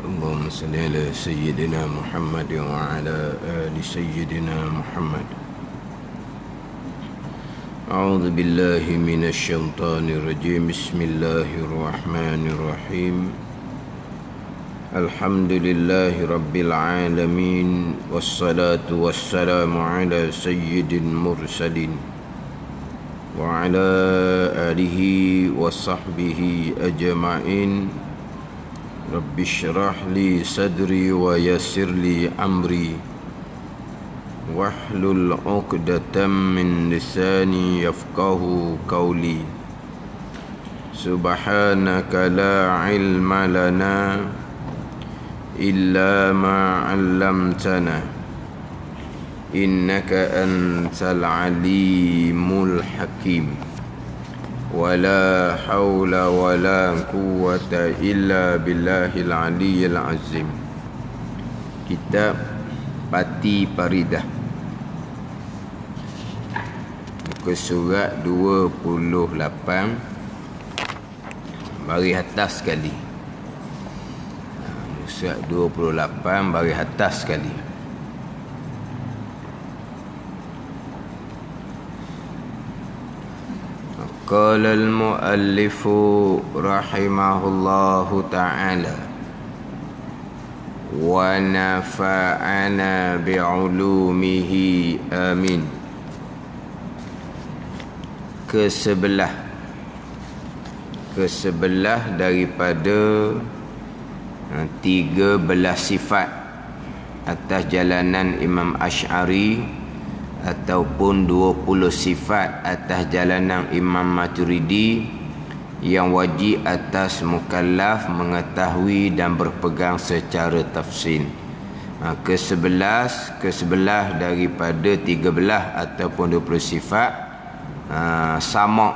اللهم صل على سيدنا محمد وعلى آل سيدنا محمد. أعوذ بالله من الشيطان الرجيم. بسم الله الرحمن الرحيم. الحمد لله رب العالمين، والصلاة والسلام على سيد المرسلين وعلى آله وصحبه أجمعين. رب اشرح لي صدري ويسر لي أمري واحلل عقدة من لساني يفقه قولي. سبحانك لا علم لنا إلا ما علمتنا إنك أنت العليم الحكيم. ولا حول ولا قوة إلا بالله العلي العظيم. Kitab Pati Paridah, muka surat 28, baris atas sekali. Surat 28 baris atas sekali. Qala al-muallif rahimahullahu ta'ala wa nafa'ana bi'ulumihi amin. Kesebelah daripada 13 sifat atas jalanan Imam Asy'ari ataupun 20 sifat atas jalanan Imam Maturidi yang wajib atas mukallaf mengetahui dan berpegang secara tafsil. Kesebelah daripada 13 ataupun 20 sifat sama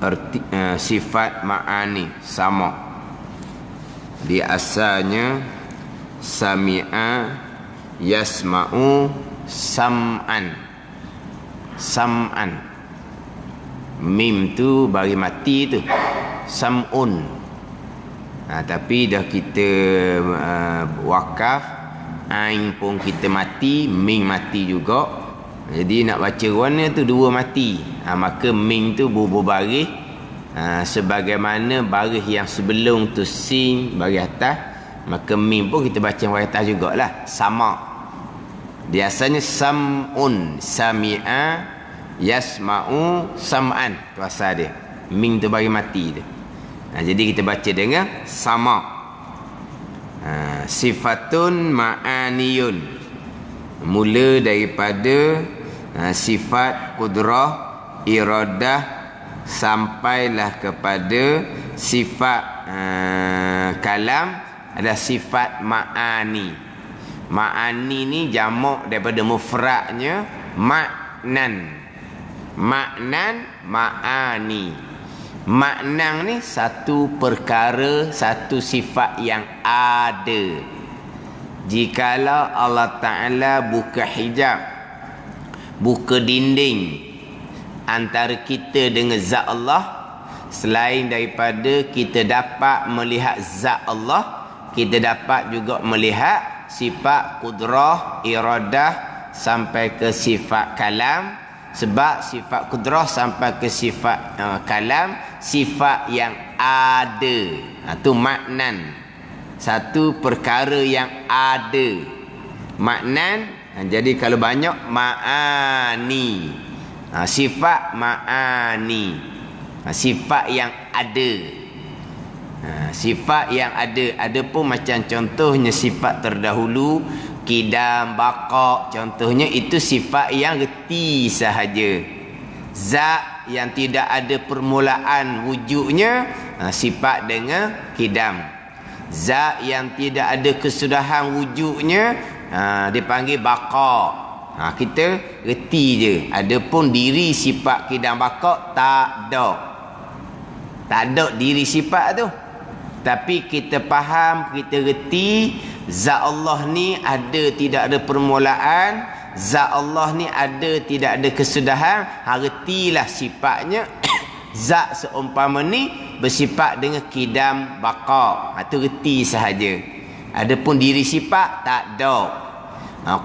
erti, sifat ma'ani sama. Di asalnya sami'a yasma'u sam'an. Mim tu bagi mati tu sam'un. Tapi dah kita wakaf, ain pun kita mati, mim mati juga. Jadi nak baca warna tu dua mati. Maka mim tu bubuh baris sebagaimana baris yang sebelum tu sin baris atas, maka mim pun kita baca baris atas jugalah, sama. Biasanya sam'un, sami'a yasma'u sam'an, tu asal dia. Ming tu bagi mati tu. Jadi kita baca dengan sama. Sifatun ma'aniyun, mula daripada sifat kudrah, iradah, sampailah kepada sifat kalam, ada sifat ma'ani. Ma'ani ni jamak daripada mufradnya ma'nan. Ma'ani. Ma'nan ni satu perkara, satu sifat yang ada. Jikalau Allah Ta'ala buka hijab, buka dinding antara kita dengan zat Allah, selain daripada kita dapat melihat zat Allah, kita dapat juga melihat sifat kudrah, iradah sampai ke sifat kalam. Sebab sifat kudrah sampai ke sifat kalam, sifat yang ada. Itu maknan, satu perkara yang ada. Maknan, jadi kalau banyak ma'ani, sifat ma'ani, sifat yang ada. Sifat yang ada pun macam contohnya sifat terdahulu, kidam, baqa, contohnya itu sifat yang reti sahaja. Zat yang tidak ada permulaan wujudnya, sifat dengan kidam. Zat yang tidak ada kesudahan wujudnya, dipanggil baqa. Kita reti je. Adapun diri sifat kidam baqa tak ada diri sifat tu. Tapi kita faham, kita reti zat Allah ni ada tidak ada permulaan, zat Allah ni ada tidak ada kesudahan. Retilah sifatnya Zat seumpama ni bersifat dengan kidam baqa. Itu reti sahaja. Adapun diri sifat tak ada.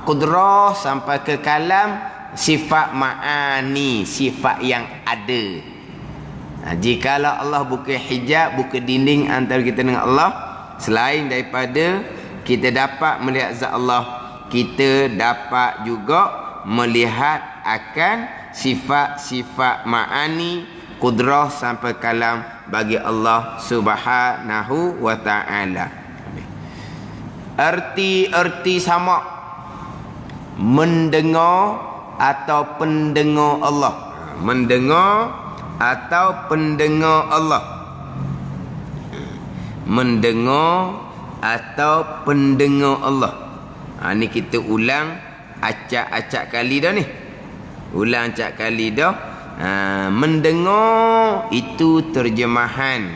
Qudrah sampai ke kalam sifat ma'ani, sifat yang ada. Jikalau Allah buka hijab, buka dinding antara kita dengan Allah, selain daripada kita dapat melihat zat Allah, kita dapat juga melihat akan sifat-sifat ma'ani, qudrah sampai kalam bagi Allah Subhanahu wa ta'ala. Erti-erti sama, mendengar atau pendengar Allah. Mendengar atau pendengar Allah. Mendengar atau pendengar Allah. Ni kita ulang acak-acak kali dah ni. Ulang acak kali dah. Mendengar itu terjemahan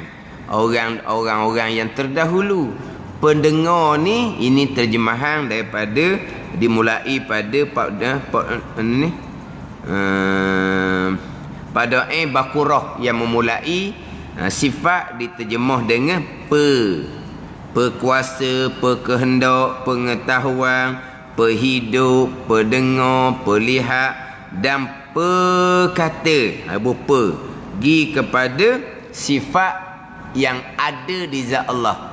orang-orang yang terdahulu. Pendengar ni ini terjemahan daripada dimulai pada pada Baqarah yang memulai sifat diterjemah dengan perkuasa, perkehendak, pengetahuan, perhidup, pendengar, perlihat dan perkata. Pergi kepada sifat yang ada di zat Allah.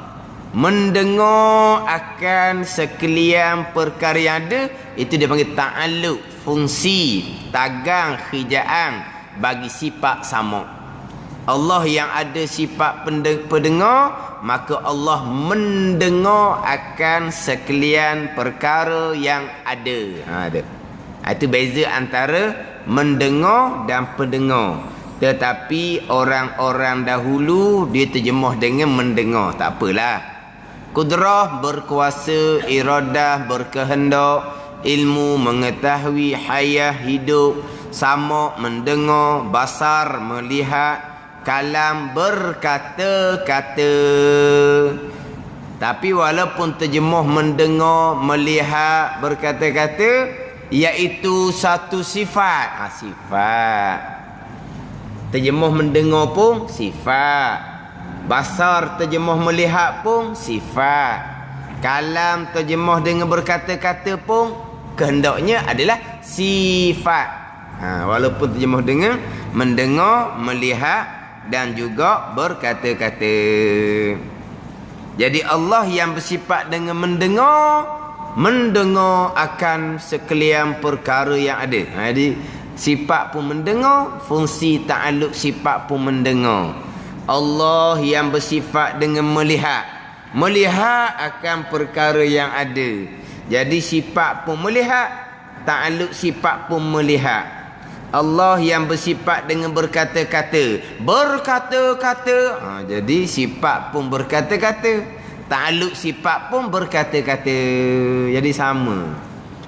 Mendengar akan sekalian perkara yang ada, itu dia panggil ta'alluq, fungsi, tagang, khijaan bagi sifat sama. Allah yang ada sifat pendengar, maka Allah mendengar akan sekalian perkara yang ada. Ada. Itu beza antara mendengar dan pendengar. Tetapi orang-orang dahulu dia terjemah dengan mendengar. Tak apalah. Kudrah berkuasa, iradah berkehendak, ilmu mengetahui, hayah hidup, sama mendengar, basar melihat, kalam berkata-kata. Tapi walaupun terjemah mendengar, melihat, berkata-kata, iaitu satu sifat. Sifat. Terjemah mendengar pun sifat. Basar terjemah melihat pun sifat. Kalam terjemah dengan berkata-kata pun kehendaknya adalah sifat. Walaupun terjemah dengan mendengar, melihat dan juga berkata-kata. Jadi Allah yang bersifat dengan mendengar akan sekalian perkara yang ada. Jadi sifat pun mendengar, fungsi ta'alluq sifat pun mendengar. Allah yang bersifat dengan melihat akan perkara yang ada. Jadi sifat pun melihat, ta'alluq sifat pun melihat. Allah yang bersifat dengan berkata-kata, jadi sifat pun berkata-kata, ta'alluq sifat pun berkata-kata. Jadi sama.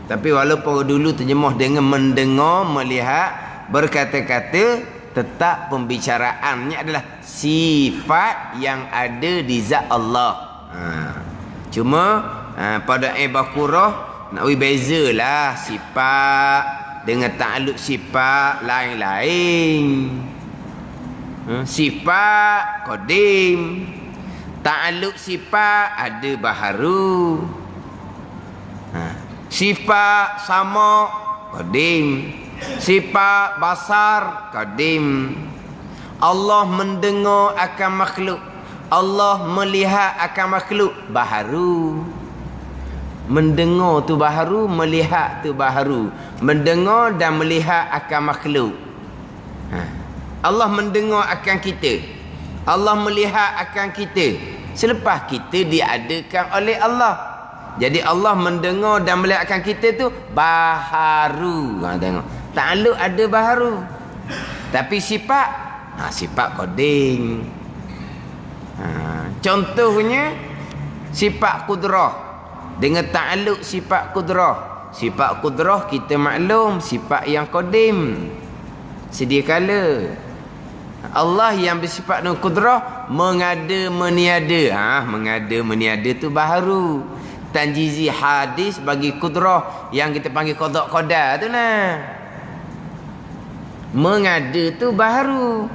Tapi walaupun dulu terjemah dengan mendengar, melihat, berkata-kata, tetap pembicaraannya adalah sifat yang ada di zat Allah. Cuma pada Baqarah nak bezalah sifat dengan ta'alluq sifat lain-lain. Sifat qadim, ta'alluq sifat ada baharu. Sifat sama qadim, sifat basar qadim. Allah mendengar akan makhluk, Allah melihat akan makhluk baharu. Mendengar tu baharu, melihat tu baharu. Mendengar dan melihat akan makhluk. Allah mendengar akan kita, Allah melihat akan kita selepas kita diadakan oleh Allah. Jadi Allah mendengar dan melihat akan kita tu baharu. Tengok, ta'alluq ada baharu. Tapi sifat, sifat qadim. Contohnya sifat qudrah dengan ta'alluq sifat qudrah. Sifat qudrah kita maklum sifat yang qadim, sedia kala. Allah yang bersifat dengan qudrah mengada meniada. Mengada meniada tu baharu. Tanjizi hadis bagi qudrah yang kita panggil qada qadar tu lah. Mengada tu baharu.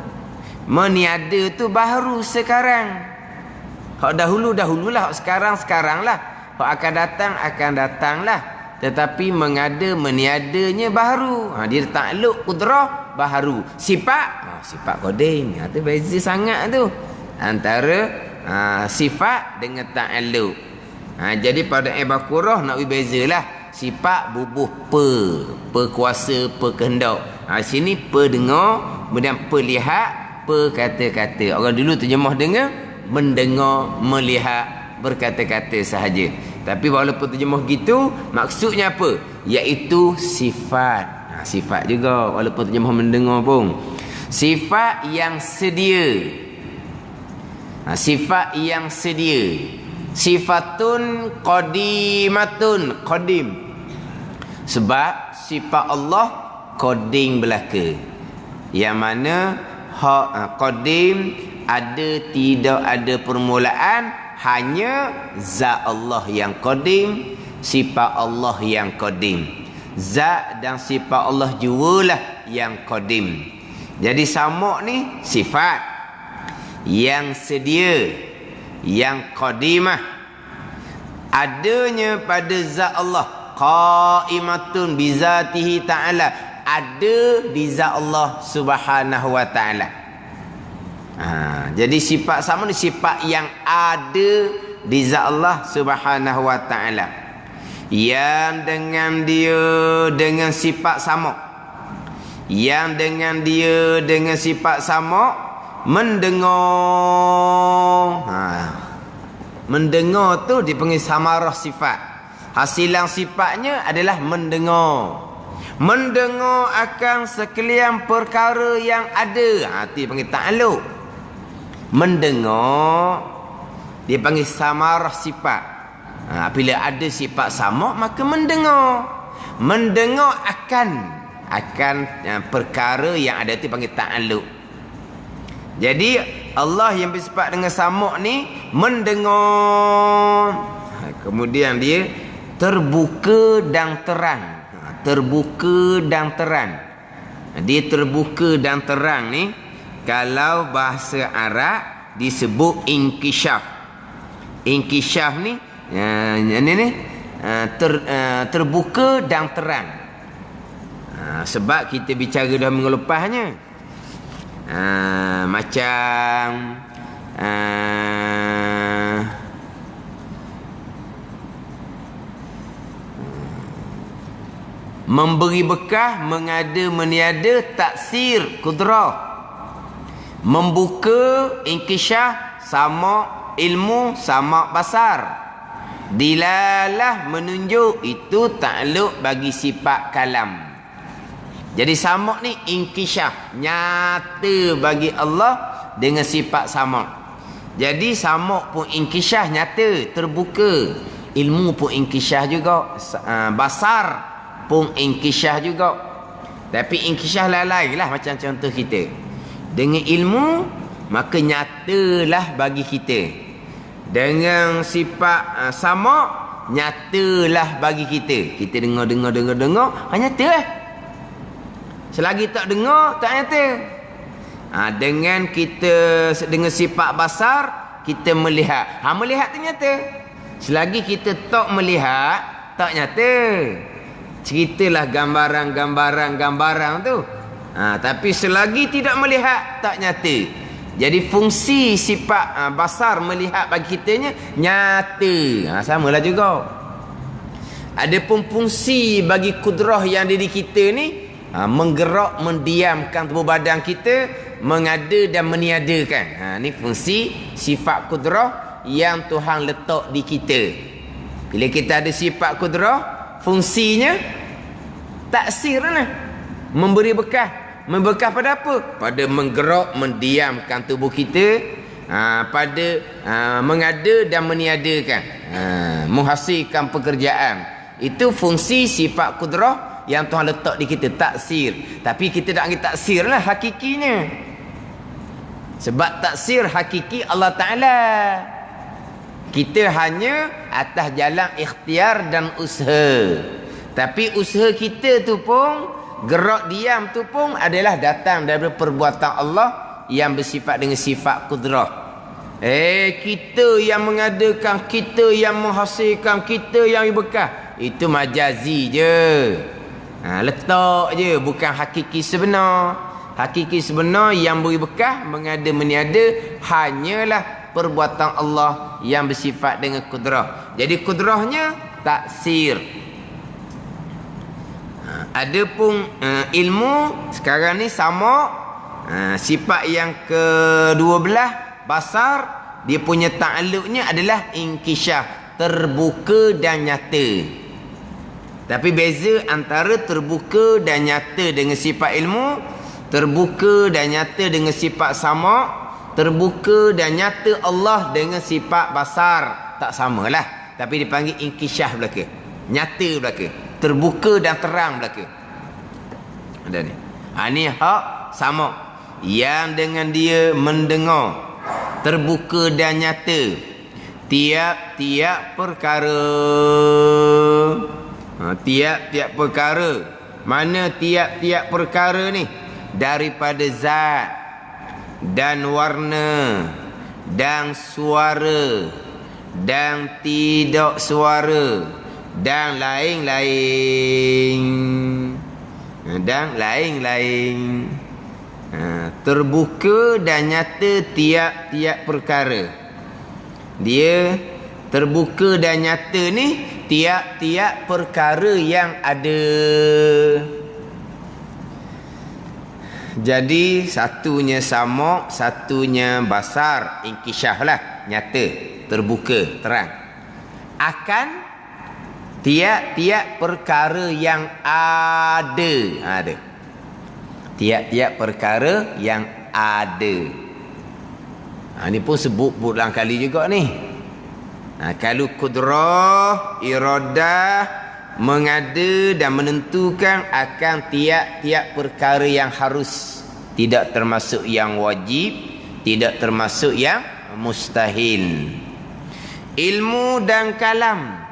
Meniada tu baru sekarang. Hak dahululah, hak sekarang lah. Hak akan datanglah. Tetapi meniadanya baru. Dia takluk kudrah baru. Sifat qadim. Tu beza sangat tu. Antara sifat dengan takluk. Jadi pada Baqarah nak bezalah. Sifat bubuh kuasa, kehendak. Sini dengar, kemudian lihat, kata-kata. Orang dulu terjemah dengan mendengar, melihat, berkata-kata sahaja. Tapi walaupun terjemah gitu, maksudnya apa? Iaitu sifat. Sifat juga walaupun terjemah mendengar pun. Sifat yang sedia. Sifat yang sedia. Sifatun qadimatun. Qadim. Sebab sifat Allah qadim belaka. Yang mana qadim tidak ada permulaan, hanya zat Allah yang qadim, sifat Allah yang qadim. Zat dan sifat Allah jualah yang qadim. Jadi samak ni sifat yang sedia, yang qadimah, adanya pada zat Allah, qaimatun bizatihi ta'ala, ada di zat Allah subhanahu wa ta'ala. Jadi sifat sama ni sifat yang ada di zat Allah subhanahu wa ta'ala, yang dengan dia dengan sifat sama, yang dengan dia dengan sifat sama mendengar. Mendengar tu dipanggil samarah sifat. Hasilan sifatnya adalah mendengar. Mendengar akan sekalian perkara yang ada. Itu dipanggil ta'aluk. Mendengar dia panggil samarah sifat. Bila ada sifat sama, maka mendengar. Mendengar akan perkara yang ada itu panggil ta'aluk. Jadi Allah yang bersifat dengan sama ni mendengar. Kemudian dia terbuka dan terang. Terbuka dan terang. Dia terbuka dan terang ni, kalau bahasa Arab disebut inkishaf. Inkishaf ni terbuka dan terang. Sebab kita bicara dah minggu lepasnya. Macam memberi bekah, mengada, meniada, taksir, kudrah. Membuka, inkishaf, sama ilmu, sama basar. Dilalah, menunjuk, itu takluk bagi sifat kalam. Jadi samak ni inkishaf, nyata bagi Allah dengan sifat samak. Jadi samak pun inkishaf, nyata, terbuka. Ilmu pun inkishaf juga, basar pun inkishaf juga. Tapi inkishaf lain lah, macam contoh kita. Dengan ilmu, maka nyatalah bagi kita. Dengan sifat samak, nyatalah bagi kita. Kita dengar, nyata lah. Selagi tak dengar, tak nyata. Dengan sifat basar, kita melihat. Melihat tu nyata. Selagi kita tak melihat, tak nyata. Ceritalah gambaran tu. Tapi selagi tidak melihat, tak nyata. Jadi fungsi sifat basar melihat bagi kitanya nyata. Samalah juga. Adapun fungsi bagi kudrah yang ada di kita ni, menggerak, mendiamkan tubuh badan kita, mengada dan meniadakan. Ni fungsi sifat kudrah yang Tuhan letak di kita. Bila kita ada sifat kudrah, fungsinya taksir lah, memberi bekah. Membekah pada apa? Pada menggerak, mendiamkan tubuh kita, pada mengada dan meniadakan, menghasilkan pekerjaan. Itu fungsi sifat kudrah yang Tuhan letak di kita, taksir. Tapi kita tak ambil taksir lah hakikinya. Sebab taksir hakiki Allah Ta'ala. Kita hanya atas jalan ikhtiar dan usaha. Tapi usaha kita tu pun, gerak diam tu pun adalah datang daripada perbuatan Allah yang bersifat dengan sifat kudrah. Kita yang mengadakan, kita yang menghasilkan, kita yang berkah. Itu majazi je. Letak je, bukan hakiki sebenar. Hakiki sebenar yang beri bekah, mengada meniada, hanyalah perbuatan Allah yang bersifat dengan kudrah. Jadi kudrahnya taksir. Adapun ilmu sekarang ni sama, sifat yang ke-12 basar, dia punya ta'alluqnya adalah inkishaf, terbuka dan nyata. Tapi beza antara terbuka dan nyata dengan sifat ilmu, terbuka dan nyata dengan sifat sama, terbuka dan nyata Allah dengan sifat basar, tak samalah. Tapi dipanggil inkishaf belaka, nyata belaka, terbuka dan terang belaka. Ada ni. Ni hak sama. Yang dengan dia mendengar, terbuka dan nyata tiap-tiap perkara. Tiap-tiap perkara. Mana tiap-tiap perkara ni? Daripada zat dan warna dan suara dan tidak suara dan lain-lain. Dan lain-lain. Terbuka dan nyata tiap-tiap perkara. Dia terbuka dan nyata ni tiap-tiap perkara yang ada. Jadi satunya sama, satunya basar, inkishaf lah, nyata, terbuka, terang. Akan tiap-tiap perkara yang ada. Ada. Tiap-tiap perkara yang ada. Ini pun sebut berulang kali juga ni. Kalau kudrah, iradah, mengada dan menentukan akan tiap-tiap perkara yang harus, tidak termasuk yang wajib, tidak termasuk yang mustahil. Ilmu dan kalam,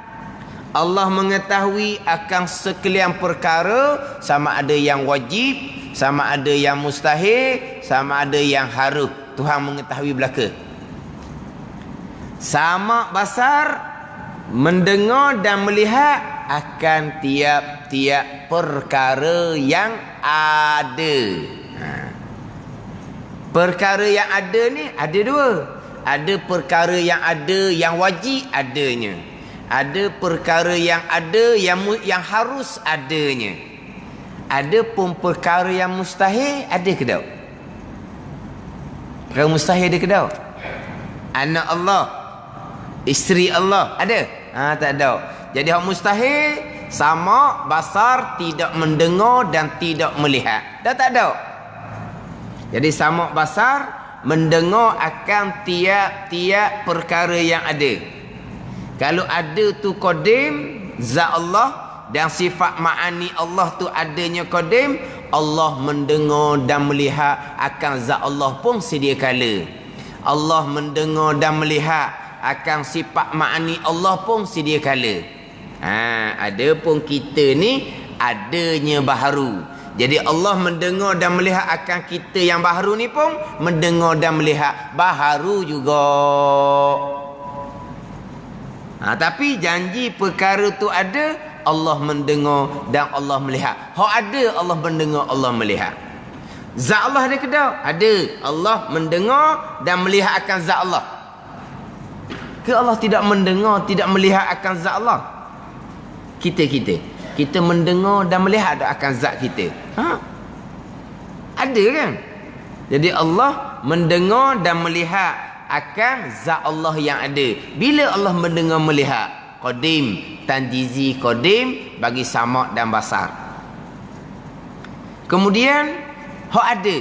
Allah mengetahui akan sekalian perkara, sama ada yang wajib, sama ada yang mustahil, sama ada yang harus. Tuhan mengetahui belaka. Sama basar, mendengar dan melihat akan tiap-tiap perkara yang ada. Perkara yang ada ni ada dua. Ada perkara yang ada yang wajib adanya. Ada perkara yang ada yang harus adanya. Ada pun perkara yang mustahil, ada ke tak? Perkara mustahil ada ke tak? Anak Allah, isteri Allah, ada? Tak ada. Jadi hak mustahil sama basar, tidak mendengar dan tidak melihat. Dah tak ada. Jadi sama basar, mendengar akan tiap-tiap perkara yang ada. Kalau ada tu qadim, zat Allah, dan sifat ma'ani Allah tu adanya qadim, Allah mendengar dan melihat akan zat Allah pun sedia kala. Allah mendengar dan melihat akan sifat ma'ani Allah pun sedia kala. Ada pun kita ni adanya baharu. Jadi Allah mendengar dan melihat akan kita yang baharu ni pun mendengar dan melihat baharu juga. Tapi janji perkara tu ada, Allah mendengar dan Allah melihat. Hak ada, Allah mendengar, Allah melihat. Zat Allah ada ke tak? Ada. Allah mendengar dan melihat akan zat Allah. Ke Allah tidak mendengar, tidak melihat akan zat Allah? Kita mendengar dan melihat akan zat kita. Ada kan? Jadi Allah mendengar dan melihat akan zat Allah yang ada. Bila Allah mendengar melihat, qadim, tanjizi qadim, bagi sama' dan basar. Kemudian hak ada.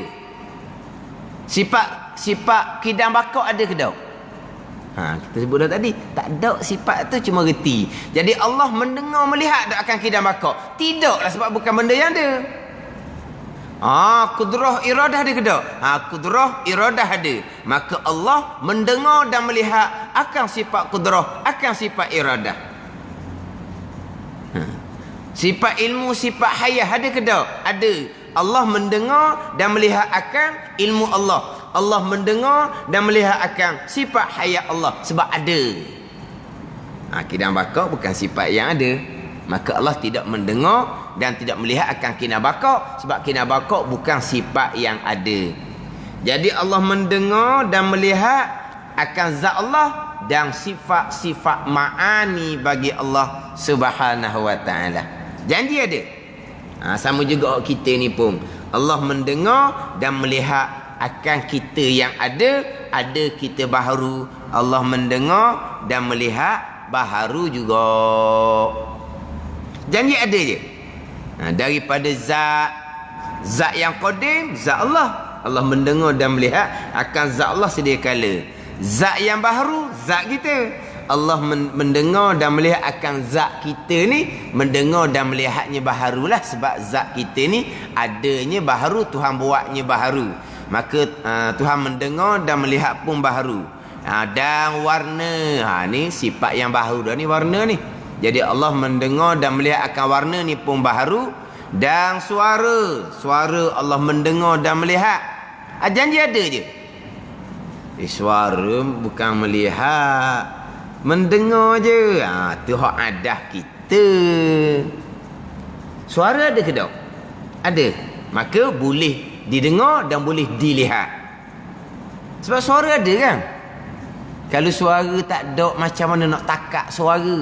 Sifat kidam bakak ada ke tak? Kita sebut dah tadi, tak ada sifat tu, cuma reti. Jadi Allah mendengar melihat tak akan kidam bakak? Tidaklah, sebab bukan benda yang ada. Kudrah iradah ada ke tak? Kudrah iradah ada. Maka Allah mendengar dan melihat akan sifat kudrah, akan sifat iradah. Sifat ilmu, sifat hayah ada ke tak? Ada. Allah mendengar dan melihat akan ilmu Allah. Allah mendengar dan melihat akan sifat hayat Allah sebab ada. Kinabakak bukan sifat yang ada. Maka Allah tidak mendengar dan tidak melihat akan kinabakak sebab kinabakak bukan sifat yang ada. Jadi Allah mendengar dan melihat akan zat Allah dan sifat-sifat ma'ani bagi Allah Subhanahu wa taala. Janji ada. Sama juga kita ni pun. Allah mendengar dan melihat akan kita yang ada kita baharu. Allah mendengar dan melihat baharu juga. Janji ada je. Daripada zat yang qadim, zat Allah. Allah mendengar dan melihat akan zat Allah sedia kala. Zat yang baharu, zat kita. Allah mendengar dan melihat akan zat kita ni, mendengar dan melihatnya baharulah sebab zat kita ni adanya baharu, Tuhan buatnya baharu. Maka Tuhan mendengar dan melihat pun baharu. Dan warna, ni sifat yang baharu dah ni, warna ni. Jadi Allah mendengar dan melihat akan warna ni pun baharu. Dan suara Allah mendengar dan melihat. Janji ada je. Suara bukan melihat, mendengar je. Tu hak adah kita. Suara ada ke tak? Ada. Maka boleh didengar dan boleh dilihat. Sebab suara ada kan? Kalau suara tak ada, macam mana nak takak suara?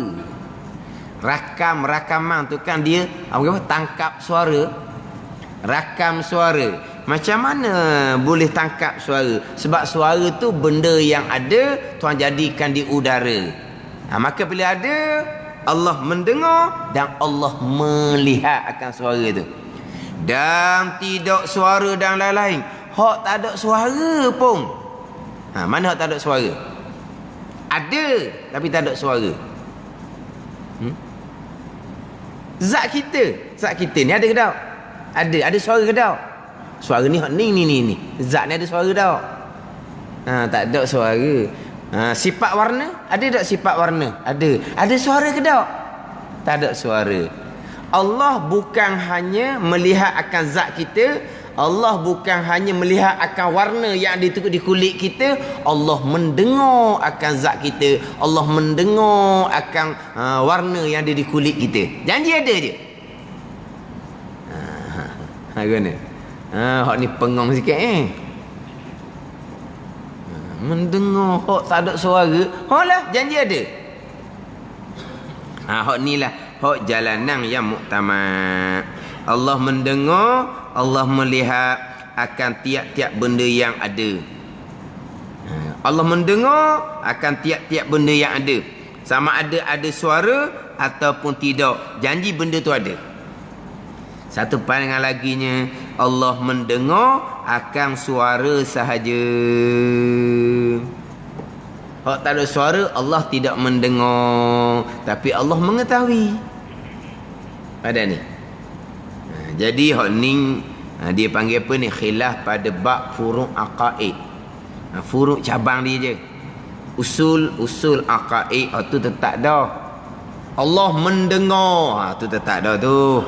Rakaman tu kan dia tangkap suara. Rakam suara. Macam mana boleh tangkap suara? Sebab suara tu benda yang ada, Tuhan jadikan di udara. Maka bila ada, Allah mendengar dan Allah melihat akan suara tu. Dan tidak suara dan lain-lain. Hak tak ada suara pun. Mana hak tak ada suara? Ada tapi tak ada suara. Zat kita ni ada ke tak? Ada suara ke tak? Suara ni hak ni. Zat ni ada suara tak? Tak ada suara. Sifat warna, ada tak sifat warna? Ada suara ke tak? Tak ada suara. Allah bukan hanya melihat akan zat kita, Allah bukan hanya melihat akan warna yang ada di kulit kita, Allah mendengar akan zat kita, Allah mendengar akan warna yang ada di kulit kita. Janji ada je. Gimana? Hak ni pengong sikit mendengar, hak tak ada suara. Hak lah, janji ada. Hak ni lah hak jalanan yang muktamad. Allah mendengar, Allah melihat akan tiap-tiap benda yang ada. Allah mendengar akan tiap-tiap benda yang ada. Sama ada suara ataupun tidak. Janji benda tu ada. Satu pandangan laginya, Allah mendengar akan suara sahaja. Hak tak ada suara, Allah tidak mendengar. Tapi Allah mengetahui. Pada ni. Jadi hak ni dia panggil apa ni? Khilaf pada bab furu' aqaid. Furu' cabang dia je. Usul aqaid tu tetap dah. Allah mendengar, tu tetap dah tu.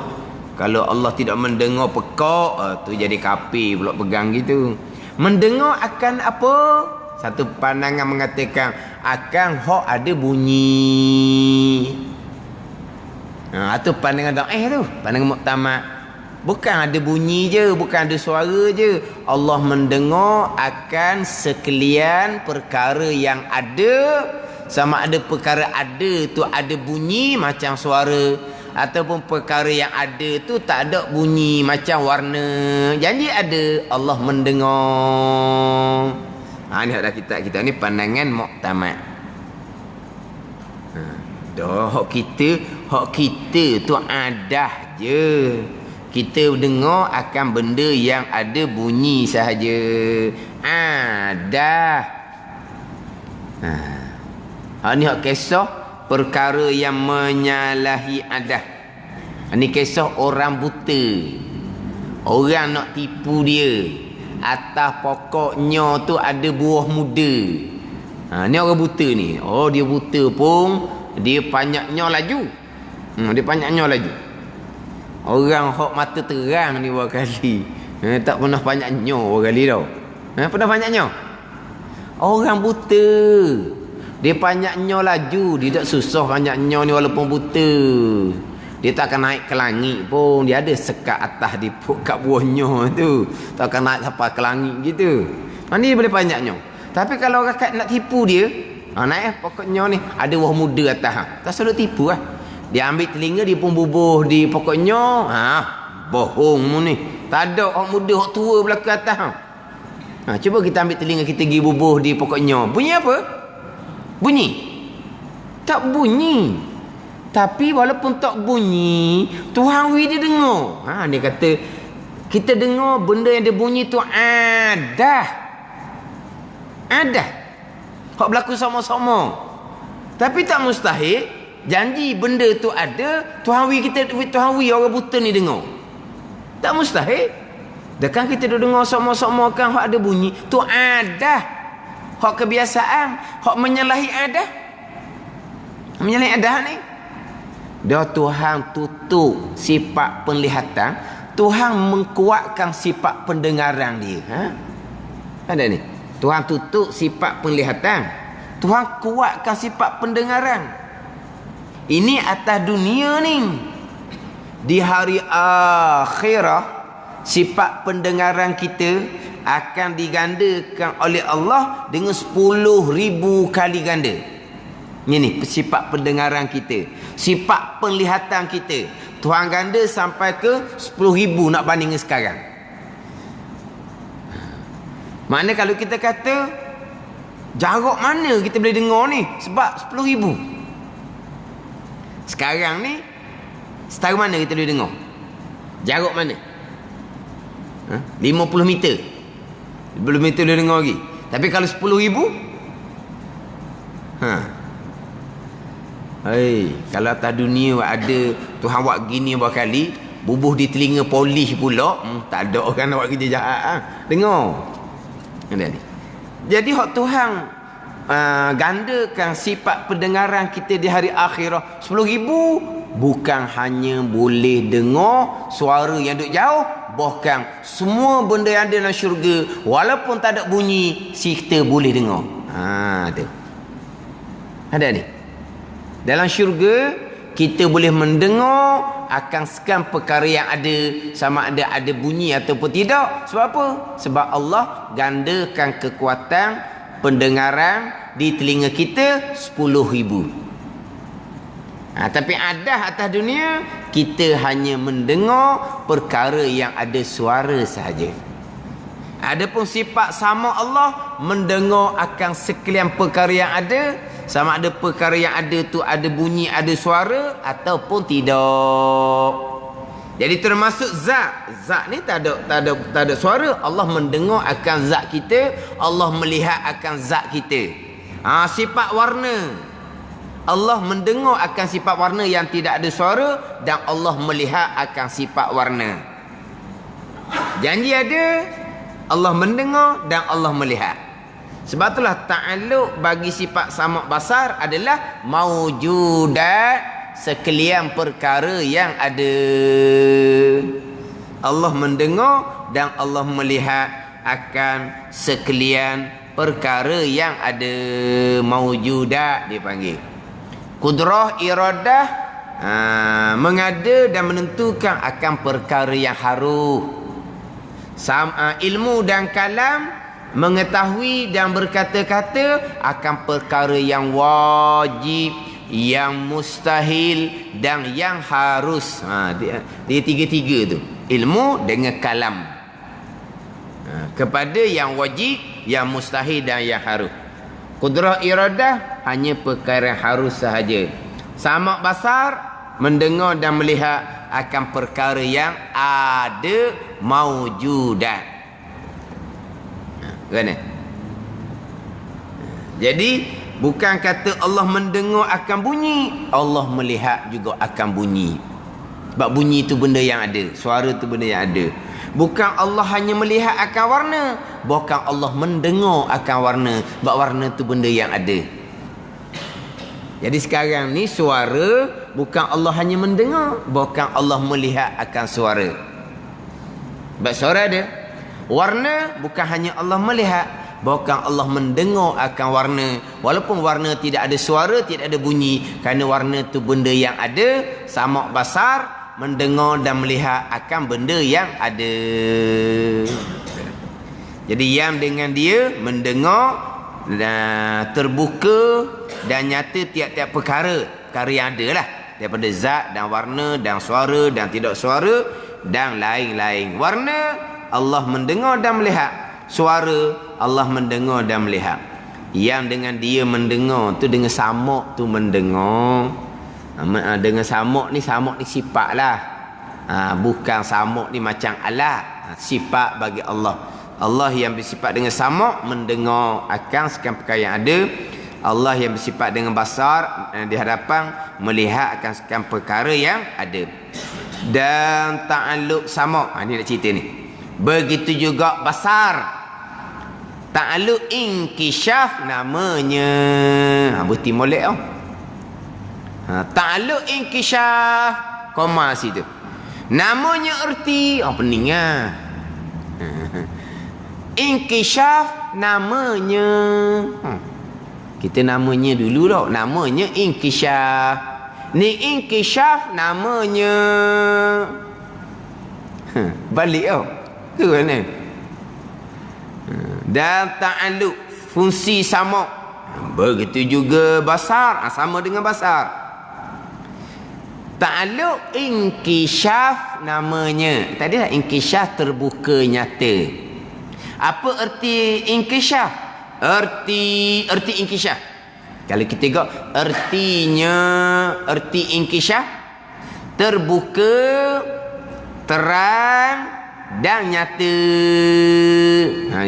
Kalau Allah tidak mendengar pekak, tu jadi kafir pula pegang gitu. Mendengar akan apa? Satu pandangan mengatakan akan hak ada bunyi. Itu pandangan tu, pandangan muktamad. Bukan ada bunyi je, bukan ada suara je. Allah mendengar akan sekalian perkara yang ada. Sama ada perkara ada tu ada bunyi macam suara, ataupun perkara yang ada tu tak ada bunyi macam warna. Janji ada, Allah mendengar. Ni ada kita ni pandangan muktamad. Hak kita tu adah je. Kita dengar akan benda yang ada bunyi sahaja. Adah. Ni hak kisah perkara yang menyalahi adah. Ni kisah orang buta. Orang nak tipu dia. Atas pokoknya tu ada buah muda. Ni orang buta ni. Oh, dia buta pun dia banyaknya laju. Dia banyaknya laju. Orang hok mata terang ni berapa kali. Tak pernah banyaknya berapa kali tau. Pernah banyaknya? Orang buta. Dia banyaknya laju. Dia tak susah banyaknya ni walaupun buta. Dia tak akan naik ke langit pun. Dia ada sekat atas di kat buahnya tu. Tak akan naik sampai ke langit gitu. Mana dia boleh banyaknya. Tapi kalau rakyat nak tipu dia, naik pokoknya ni. Ada buah muda atas. Tak selalu tipu lah. Dia ambil telinga, dia pun bubuh di pokoknya. Bohong mu ni. Tak ada orang muda, orang tua belakang atas. Cuba kita ambil telinga kita pergi bubuh di pokoknya. Bunyi apa? Bunyi? Tak bunyi. Tapi walaupun tak bunyi, Tuhan dia dengar. Dia kata, kita dengar benda yang dia bunyi tu ada. Ada. Hak berlaku sama-sama. Tapi tak mustahil, janji benda tu ada, Tuhan orang buta ni dengar. Tak mustahil. Dah kan kita dah dengar sama-sama kan hak ada bunyi, tu ada. Hak kebiasaan, hak menyalahi ada. Menyalahi ada ni. Dah Tuhan tutup sifat penglihatan, Tuhan mengkuatkan sifat pendengaran dia. Ada ni. Tuhan tutup sifat penglihatan, Tuhan kuatkan sifat pendengaran. Ini atas dunia ni. Di hari akhirah, sifat pendengaran kita akan digandakan oleh Allah dengan 10,000 kali ganda. Ini sifat pendengaran kita. Sifat penglihatan kita, Tuhan ganda sampai ke 10,000 nak banding dengan sekarang. Mana kalau kita kata, jarak mana kita boleh dengar ni? Sebab 10,000. Sekarang ni, setara mana kita boleh dengar? Jarak mana? 50 meter. 50 meter boleh dengar lagi. Tapi kalau 10,000, kalau atas dunia ada Tuhan buat gini berapa kali, bubuh di telinga polis pula, tak ada orang nak buat kerja jahat. Dengar. Jadi hak Tuhan gandakan sifat pendengaran kita di hari akhirah 10,000, bukan hanya boleh dengar suara yang duk jauh, bahkan semua benda yang ada dalam syurga walaupun tak ada bunyi, kita boleh dengar. Ada ni. Dalam syurga kita boleh mendengar akan sekian perkara yang ada, sama ada bunyi ataupun tidak. Sebab apa? Sebab Allah gandakan kekuatan pendengaran di telinga kita 10,000. Tapi ada atas dunia, kita hanya mendengar perkara yang ada suara sahaja. Adapun sifat sama Allah, mendengar akan sekalian perkara yang ada, sama ada perkara yang ada tu ada bunyi, ada suara ataupun tidak. Jadi termasuk zat. Zat ni tak ada suara. Allah mendengar akan zat kita, Allah melihat akan zat kita. Sifat warna, Allah mendengar akan sifat warna yang tidak ada suara, dan Allah melihat akan sifat warna. Janji ada, Allah mendengar dan Allah melihat. Sebab itulah ta'alluq bagi sifat sama' basar adalah maujudat, sekalian perkara yang ada. Allah mendengar dan Allah melihat akan sekalian perkara yang ada. Maujudat dipanggil. Kudrah, iradah, mengada dan menentukan akan perkara yang haruh. Ilmu dan kalam, mengetahui dan berkata-kata akan perkara yang wajib, yang mustahil dan yang harus. Dia tiga-tiga tu. Ilmu dengan kalam. Kepada yang wajib, yang mustahil dan yang harus. Kudrah iradah hanya perkara yang harus sahaja. Sama' basar, mendengar dan melihat akan perkara yang ada, maujudat. Kan? Jadi bukan kata Allah mendengar akan bunyi, Allah melihat juga akan bunyi. Sebab bunyi itu benda yang ada, suara itu benda yang ada. Bukan Allah hanya melihat akan warna, bukan Allah mendengar akan warna, sebab warna itu benda yang ada. Jadi sekarang ni suara bukan Allah hanya mendengar, bukan Allah melihat akan suara. Sebab suara ada. Warna bukan hanya Allah melihat, bahkan Allah mendengar akan warna. Walaupun warna tidak ada suara, tidak ada bunyi, kerana warna tu benda yang ada. Samak basar mendengar dan melihat akan benda yang ada. Jadi yang dengan dia mendengar dan terbuka dan nyata tiap-tiap perkara yang ada lah, daripada zat dan warna dan suara dan tidak suara dan lain-lain. Warna Allah mendengar dan melihat, suara Allah mendengar dan melihat. Yang dengan dia mendengar tu dengan samak tu mendengar. Dengan samak ni sifat lah. Bukan samak ni macam alat. Sifat bagi Allah. Allah yang bersifat dengan samak mendengar akan sekian perkara yang ada. Allah yang bersifat dengan basar di hadapan melihat akan sekian perkara yang ada. Dan ta'alluq samak, ni nak cerita ni. Begitu juga basar. Ta'alluq inkishaf namanya. Berhenti molek tau. Ta'alluq inkishaf, koma situ. Namanya erti, pening lah. Inkishaf namanya. Kita namanya dulu tau. Namanya inkishaf. Ni inkishaf namanya. Balik tau. Tu kan. Dan ta'alluq fungsi samak. Begitu juga basar. Sama dengan basar. Ta'alluq inkishaf namanya. Tadi lah inkishaf terbuka nyata. Apa erti inkishaf? Erti inkishaf. Kalau kita tengok erti inkishaf terbuka, terang dan nyata.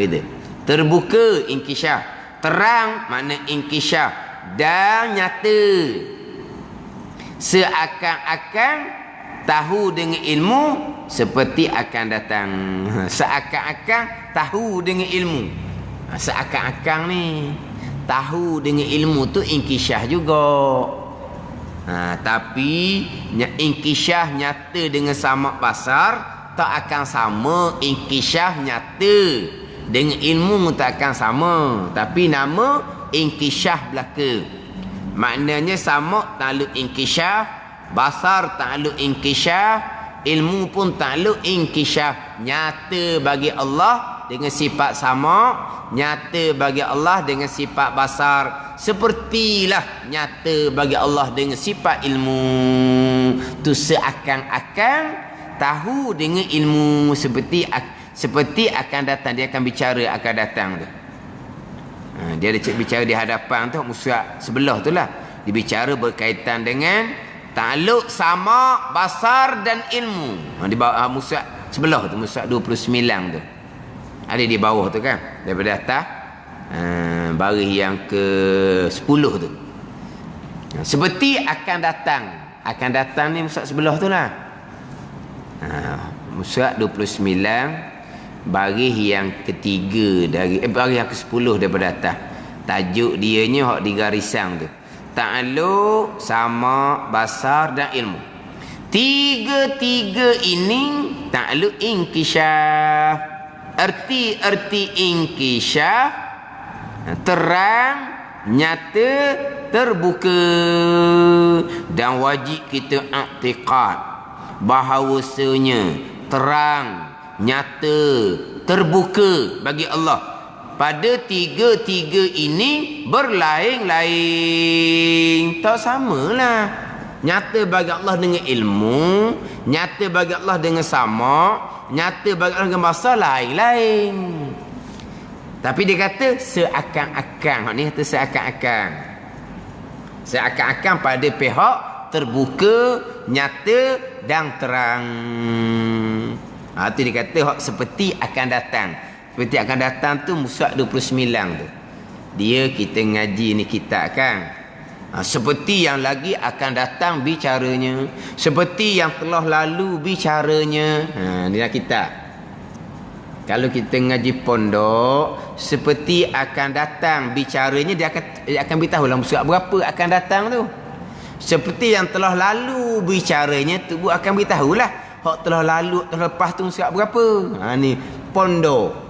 Gitu. Terbuka inkishaf, terang makna inkishaf dan nyata. Seakan-akan tahu dengan ilmu seperti akan datang. Seakan-akan tahu dengan ilmu. Seakan-akan ni tahu dengan ilmu tu inkishaf juga. Tapi inkishaf nyata dengan samak basar tak akan sama. Inkishaf nyata dengan ilmu tak akan sama. Tapi nama inkishaf belaka. Maknanya samak ta'alluq inkishaf, basar ta'alluq inkishaf, ilmu pun ta'alluq inkishaf. Nyata bagi Allah dengan sifat sama, nyata bagi Allah dengan sifat basar, sepertilah nyata bagi Allah dengan sifat ilmu. Tu seakan-akan tahu dengan ilmu, seperti akan datang. Dia akan bicara akan datang tu. Dia ada bicara di hadapan tu, musyrak sebelah tu lah. Dia bicara berkaitan dengan ta'alluq sama, basar dan ilmu. Di bawah musyrak sebelah tu, musyrak 29 tu. Ada di bawah tu kan, daripada atas baris yang ke-10 tu. Seperti akan datang. Akan datang ni musyrak sebelah tu lah. Musyrak 29 baris yang ketiga dari baris yang ke-10 daripada atas. Tajuk dianya hak digarisan tu. Ta'alluq sama, basar dan ilmu. Tiga-tiga ini ta'alluq inkishaf. Erti inkishaf terang, nyata, terbuka. Dan wajib kita i'tiqad bahawasanya terang, nyata, terbuka bagi Allah. Pada tiga-tiga ini berlain-lain, tak samalah. Nyata bagi Allah dengan ilmu, nyata bagi Allah dengan sama, nyata bagi Allah dengan bahasa, lain-lain. Tapi dia kata seakan-akan. Ni kata seakan-akan. Seakan-akan pada pihak terbuka, nyata dan terang. Itu dia kata seperti akan datang. Seperti akan datang tu musyrak 29 tu. Dia kita ngaji ni kitab kan. Seperti yang lagi akan datang bicaranya. Seperti yang telah lalu bicaranya. Dia kitab. Kalau kita ngaji pondok, seperti akan datang bicaranya, dia akan beritahu lah musyrak berapa akan datang tu. Seperti yang telah lalu bicaranya tu akan beritahu lah. Hak telah lalu, telah lepas tu musyrak berapa. Ni pondo.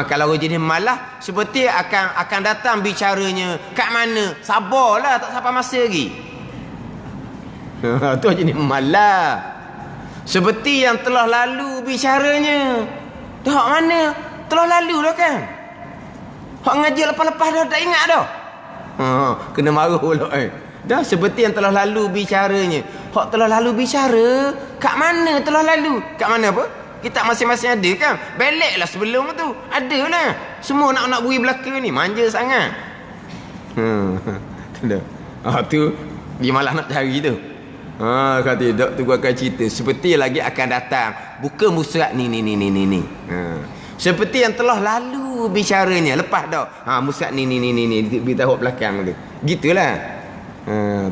Kalau orang jenis malah seperti akan datang bicaranya kat mana, sabarlah, tak sampai masa lagi. Tu jenis malah. Seperti yang telah lalu bicaranya. Dah mana? Telah lalu dah kan. Hak ngaji lepas-lepas dah tak ingat dah. Kena marah pula Dah seperti yang telah lalu bicaranya. Hak telah lalu bicara, kat mana telah lalu? Kat mana apa? Kitab masing-masing ada kan? Beliklah sebelum tu. Adalah. Semua nak beri belaka ni. Manja sangat. Tu dia malah nak cari tu. Kata tak tu akan cerita. Seperti lagi akan datang. Buka musrat ni. Seperti yang telah lalu bicaranya. Lepas dah. Musrat ni. Beritahu belakang tu. Gitulah.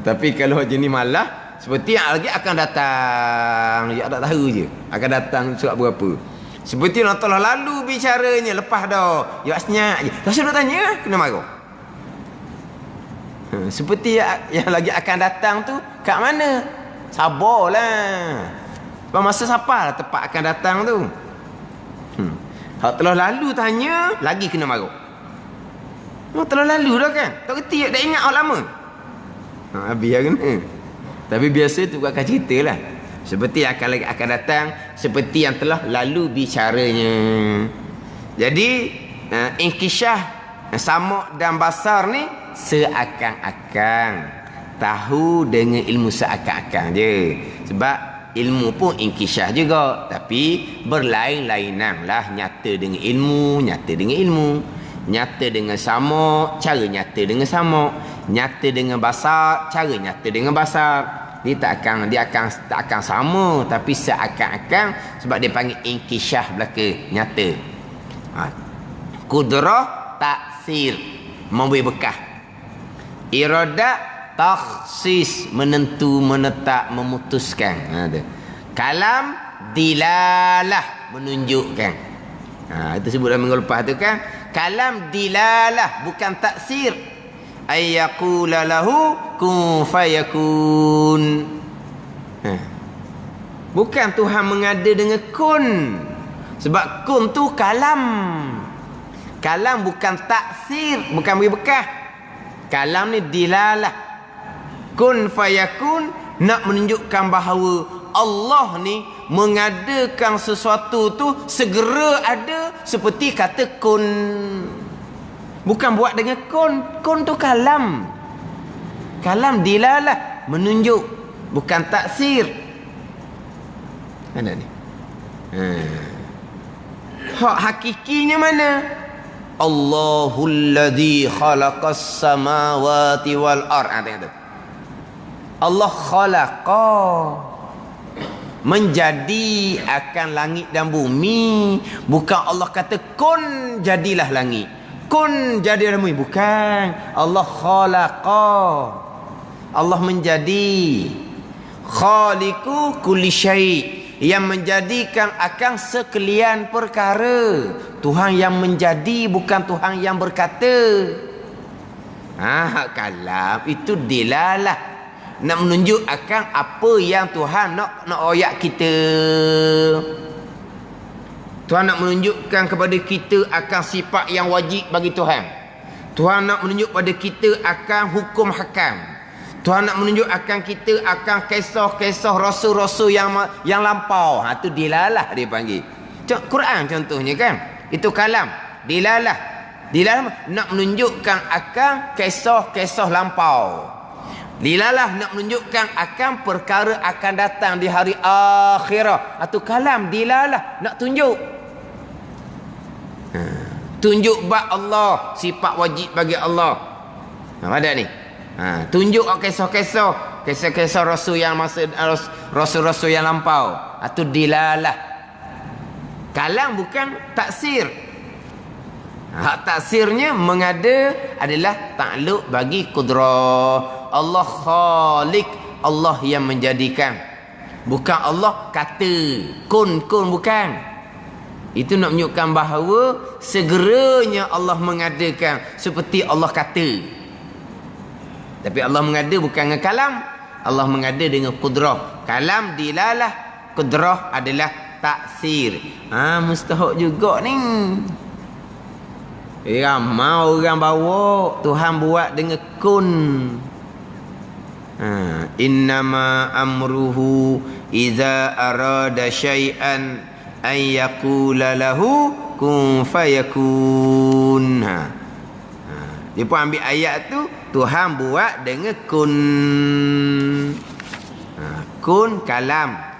Tapi kalau jenis malah, seperti yang lagi akan datang. Ya tak tahu je. Akan datang surat berapa. Seperti yang telah lalu bicaranya. Lepas dah. Ya senyap je. Rasa nak tanya. Kena marah. Seperti yang lagi akan datang tu. Kat mana? Sabarlah. Masa siapa lah tempat akan datang tu. Hak telah lalu tanya. Lagi kena marah. Telah lalu dah kan. Tak kerti. Dah ingat orang lama. Habis lah kena. Tapi biasa tu akan cerita lah. Seperti yang akan datang. Seperti yang telah lalu bicaranya. Jadi inkishah samuk dan basar ni seakan-akan. Tahu dengan ilmu seakan-akan je. Sebab ilmu pun inkishah juga. Tapi berlain-lainan lah. Nyata dengan ilmu. Nyata dengan samuk. Cara nyata dengan samuk. Nyata dengan basar, cara nyata dengan basar. Dia tak akan sama, tapi seakan-akan, sebab dia panggil inkishah belaka, nyata. Kudrah taksir, memberi bekah. Iradat takhsis, menentu, menetap, memutuskan. Kalam dilalah, menunjukkan. Itu sebut dalam minggu lepas tu kan. Kalam dilalah, bukan taksir. Ayyaqula lahu kun fayakun. Bukan Tuhan mengada dengan kun. Sebab kun tu kalam. Kalam bukan taksir, bukan beri bekah. Kalam ni dilalah. Kun fayakun, nak menunjukkan bahawa Allah ni mengadakan sesuatu tu segera ada, seperti kata kun. Bukan buat dengan kun. Kun tu kalam. Kalam dilalah, menunjuk, bukan taksir. Mana ni? Hak hakikinya mana? Allahul ladzi khalaqas samawati wal ard. Tengok tu. Allah khalaqa, menjadi akan langit dan bumi. Bukan Allah kata kun jadilah langit, kun jadilah bumi. Bukan. Allah khalaqa, Allah menjadi. Khaliqu kulli syai', yang menjadikan akan sekalian perkara. Tuhan yang menjadi, bukan Tuhan yang berkata. Kalam itu dilalah, nak menunjuk akan apa yang Tuhan nak oyak kita. Tuhan nak menunjukkan kepada kita akan sifat yang wajib bagi Tuhan. Tuhan nak menunjuk pada kita akan hukum hakam. Tuhan nak menunjuk akan kita akan kisah-kisah rasul-rasul yang lampau. Itu dilalah dia panggil. Quran contohnya kan. Itu kalam. Dilalah. Dilalah nak menunjukkan akan kisah-kisah lampau. Dilalah nak menunjukkan akan perkara akan datang di hari akhirah. Itu kalam. Dilalah nak tunjuk. Tunjuk bab Allah, sifat wajib bagi Allah. Ada ni. Tunjuk kisah-kisah rasul yang rasul-rasul yang lampau. Itu dilalah. Kalam bukan taksir. Hak taksirnya mengada adalah takluk bagi kudrah. Allah khaliq, Allah yang menjadikan. Bukan Allah kata. Kun bukan. Itu nak menunjukkan bahawa segeranya Allah mengadakan seperti Allah kata. Tapi Allah mengada bukan dengan kalam. Allah mengada dengan kudrah. Kalam dilalah, kudrah adalah taksir. Mustahak juga ni. Ramai orang bawa Tuhan buat dengan kun. Innama amruhu iza arada syai'an an yaqula lahu kun fayakun. Dia pun ambil ayat tu, Tuhan buat dengan kun. Kun kalam.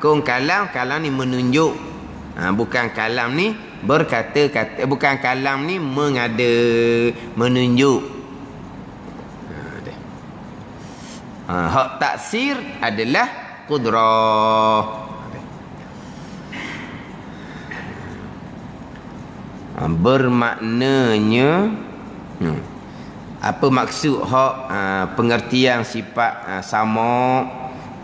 Kun kalam ni menunjuk. Bukan kalam ni berkata-kata. Bukan kalam ni mengada, menunjuk. Hak taksir adalah qudrah. Bermaknanya apa maksud hak pengertian sifat sama,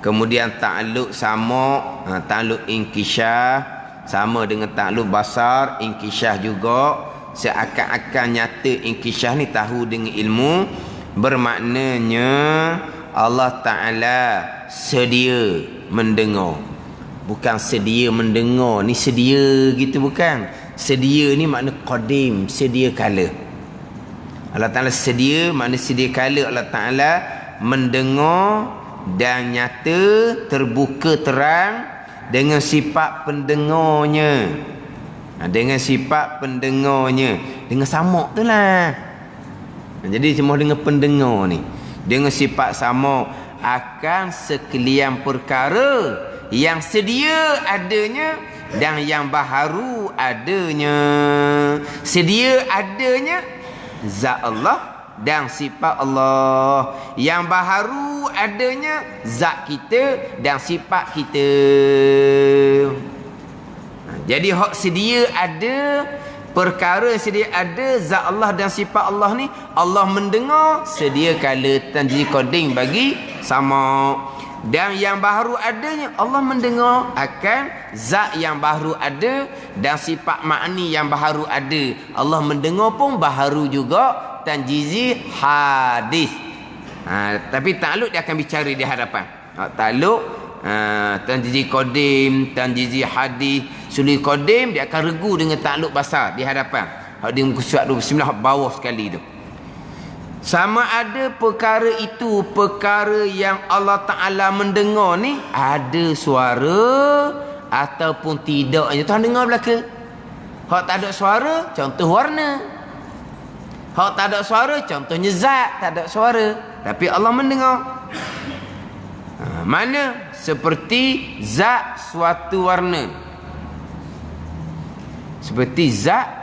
kemudian takluk sama, takluk inkishaf sama dengan takluk basar, inkishaf juga. Seakan-akan nyata inkishaf ni tahu dengan ilmu. Bermaknanya Allah Ta'ala sedia mendengar. Bukan sedia mendengar ni sedia gitu, bukan. Sedia ni makna qadim, sedia kala. Allah Ta'ala sedia, makna sedia kala Allah Ta'ala mendengar dan nyata, terbuka terang dengan sifat pendengarnya. Dengan sifat pendengarnya, dengan samak tu lah. Jadi semua dengan pendengar ni, dengan sifat sama akan sekalian perkara yang sedia adanya dan yang baharu adanya. Sedia adanya zat Allah dan sifat Allah. Yang baharu adanya zat kita dan sifat kita. Jadi hak sedia ada, perkara sedia ada, zat Allah dan sifat Allah ni Allah mendengar sedia kala tanji koding bagi sama. Dan yang baharu adanya Allah mendengar akan zat yang baharu ada dan sifat makni yang baharu ada. Allah mendengar pun baharu juga, tanjizi hadis. Tapi takluk dia akan bicara di hadapan. Takluk tanjizi qadim, tanjizi hadis, suli qadim dia akan regu dengan takluk basar di hadapan. Dia muka surat 29 bawah sekali tu. Sama ada perkara itu, perkara yang Allah Ta'ala mendengar ni ada suara ataupun tidaknya. Tuhan dengar belaka. Hak tak ada suara, contoh warna. Hak tak ada suara, contohnya zat tak ada suara, tapi Allah mendengar. Mana? Seperti zat suatu warna. Seperti zat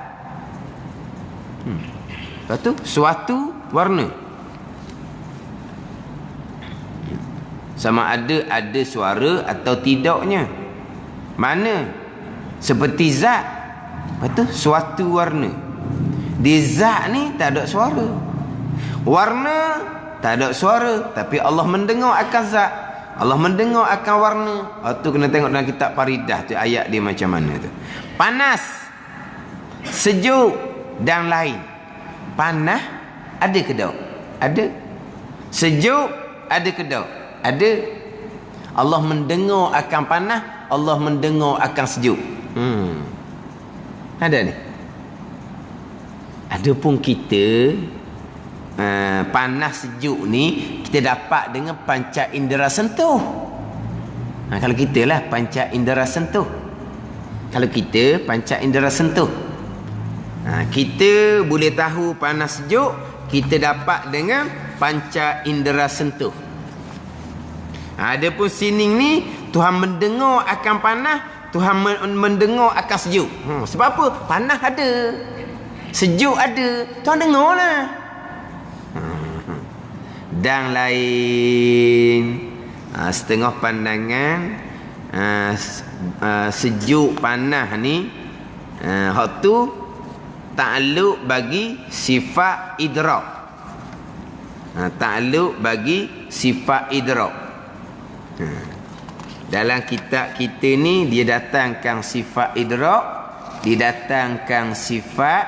lepas tu suatu warna. Sama ada suara atau tidaknya. Mana? Seperti zat. Lepas tu suatu warna. Di zat ni tak ada suara. Warna tak ada suara, tapi Allah mendengar akan zat. Allah mendengar akan warna. Tu kena tengok dalam kitab Faridah tu ayat dia macam mana tu. Panas, sejuk dan lain. Panas ada ke tak? Ada. Sejuk ada ke tak? Ada. Allah mendengar akan panas, Allah mendengar akan sejuk. Ada ni. Adapun kita panas sejuk ni kita dapat dengan panca indera sentuh. Kalau kita lah panca indera sentuh. Kalau kita panca indera sentuh. Kita boleh tahu panas sejuk, kita dapat dengan panca indera sentuh. Adapun sining ni Tuhan mendengar akan panas, Tuhan mendengar akan sejuk. Sebab apa? Panas ada, sejuk ada, Tuhan dengar lah. Dan lain setengah pandangan sejuk panas ni hak tu takluk bagi sifat idrak. Takluk bagi sifat idrak. Dalam kitab kita ni dia datangkan sifat idrak, didatangkan sifat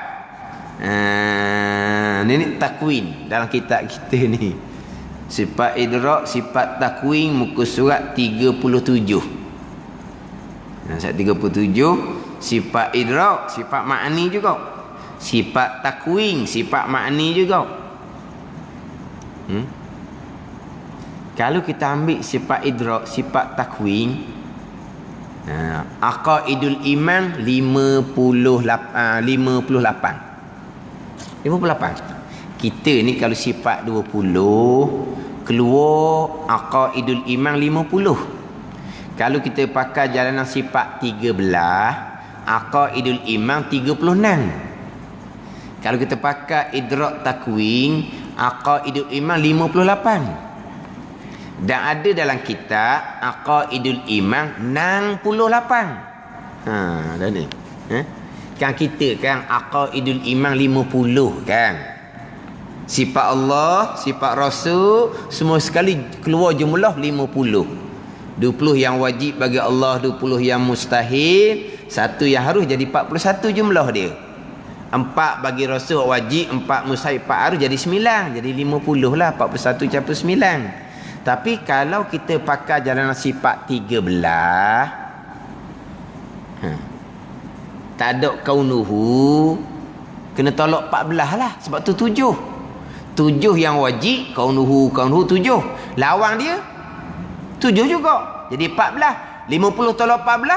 ni takwin dalam kitab kita ni. Sifat idrak, sifat takwin muka surat 37. Sifat 37 sifat idrak, sifat ma'ni juga. Sifat takwin, sifat ma'ni juga. Kalau kita ambil sifat idrak, sifat takwin, aqaidul iman 58. Kita ni kalau sifat 20, keluar aqaidul iman 50. Kalau kita pakai jalanan sifat 13, aqaidul iman 36. Kalau kita pakai idrak takwin, aqaidul iman 58. Dan ada dalam kitab aqaidul iman 68. Dah ni. Kan kita kan aqaidul iman 50 kan. Sifat Allah, sifat Rasul, semua sekali keluar jumlah 50. 20 yang wajib bagi Allah, 20 yang mustahil, satu yang harus, jadi 41 jumlah dia. 4 bagi Rasul wajib, 4 mustahil, 4 harus, jadi 9. Jadi 50 lah, 41 campur 9. Tapi kalau kita pakai jalanan sifat 13, tak ada kaunuhu, kena tolak 14 lah. Sebab tu 7 yang wajib, kaunuhu 7. Lawang dia 7 juga. Jadi 14. 50 tolak 14,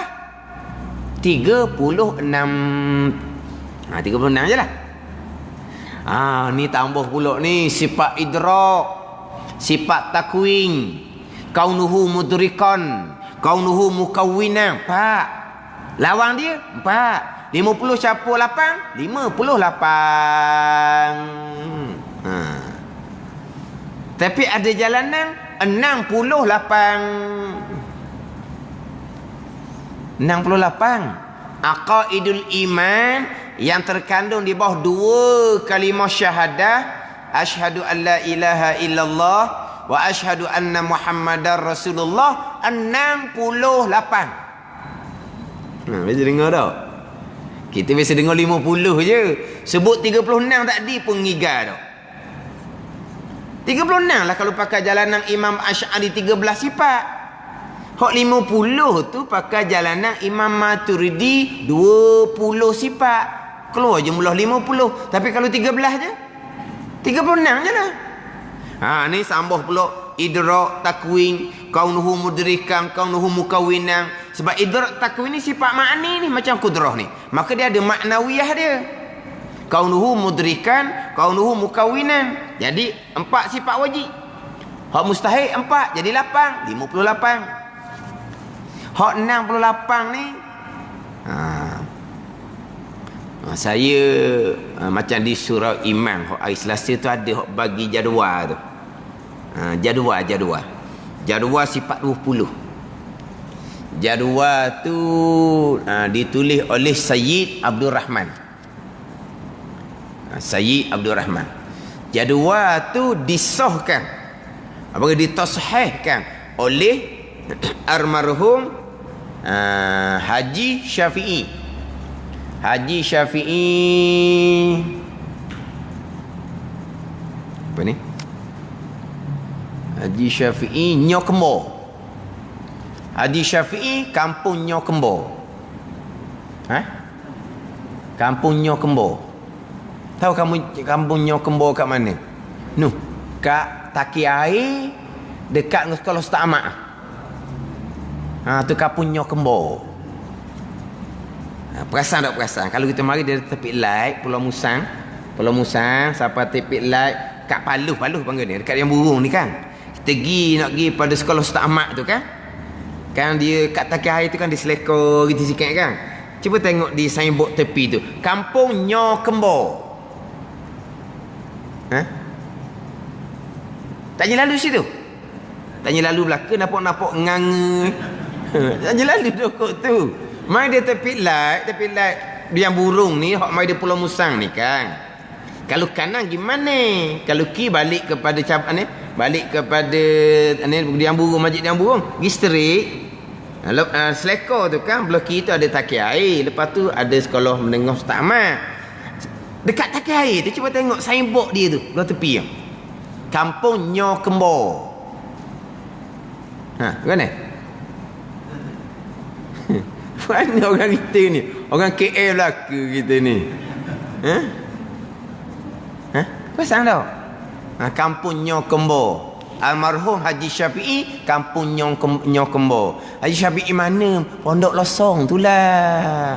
36. 36 je lah. Ni tambah pula ni sifat idrak, sifat takwin, kaunuhu mudrikan, kaunuhu mukawwinan. 4. Lawang dia 4. 50 campur 8, 58. Tapi ada jalanan 68. Aqaidul iman yang terkandung di bawah 2 kalimah syahadah, asyhadu an la ilaha illallah wa asyhadu anna muhammadar rasulullah, 68. Biasa dengar tak? Kita biasa dengar 50 je. Sebut 36 tadi pun ngigar tak? 36 lah kalau pakai jalanan Imam Asy'ari 13 sifat. Hak 50 tu pakai jalanan Imam Maturidi 20 sifat. Keluar jumlah 50. Tapi kalau 13 je, 36 je lah. Ni sambung pula idrak takwin, kaunuhu mudrikan, kaunuhu mukawwinan. Sebab idrak takwin ni sifat ma'ni ni macam kudrah ni. Maka dia ada maknawiyah dia. Kaunuhu mudrikan, kaunuhu mukawwinan. Jadi 4 sifat wajib. Hak mustahil 4, jadi 8, 58. Hak 68 ni saya macam di surah Iman, hak hari Selasa tu ada hak bagi jadual tu. Jadual sifat 20. Jadual tu ditulis oleh Sayyid Abdul Rahman. Sayyid Abdul Rahman. Jadual tu disahkan, ditashihkan oleh almarhum Haji Syafi'i. Haji Syafi'i apa ni? Haji Syafi'i Nyokembo. Haji Syafi'i kampung Nyokembo. Kampung Nyokembo. Tahu kamu kampung Nyokembo kat mana? Kat Taki Air, dekat dengan sekolah Ustaz tu kampung Nyokembo. Perasan tak perasan? Kalau kita mari dari tepi light Pulau Musang sampai tepi light kat Paluh panggil ni, dekat yang burung ni kan. Kita nak pergi pada sekolah Ustaz Ahmad tu kan. Kan dia kat Taki Air tu kan, dia selekor gitu sikit kan. Cuba tengok di signboard tepi tu, kampung Nyokembo. Tanya lalu situ. Tanya lalu belakang nampak nganga. Tanya lalu dokok tu. Mai dia tepi light dia yang burung ni, hak mai dia Pulau Musang ni kan. Kalau kanan gimana? Kalau ki balik kepada cabang ni, balik kepada yang burung, masjid yang burung, pergi straight. Selekor tu kan, belah kiri tu ada Taki Air, lepas tu ada sekolah menengah Ustaz Ahmad. Dekat Taki Air tu cuba tengok signboard dia tu, belah tepi yang kampung Mana orang kita ni? Orang KL belaka kita ni. Ha? Ha? Pasang tak? Kampung Nyo Kembo. Almarhum Haji Syafi'i, kampung Nyo Kembo. Haji Syafi'i mana? Pondok Losong tu lah.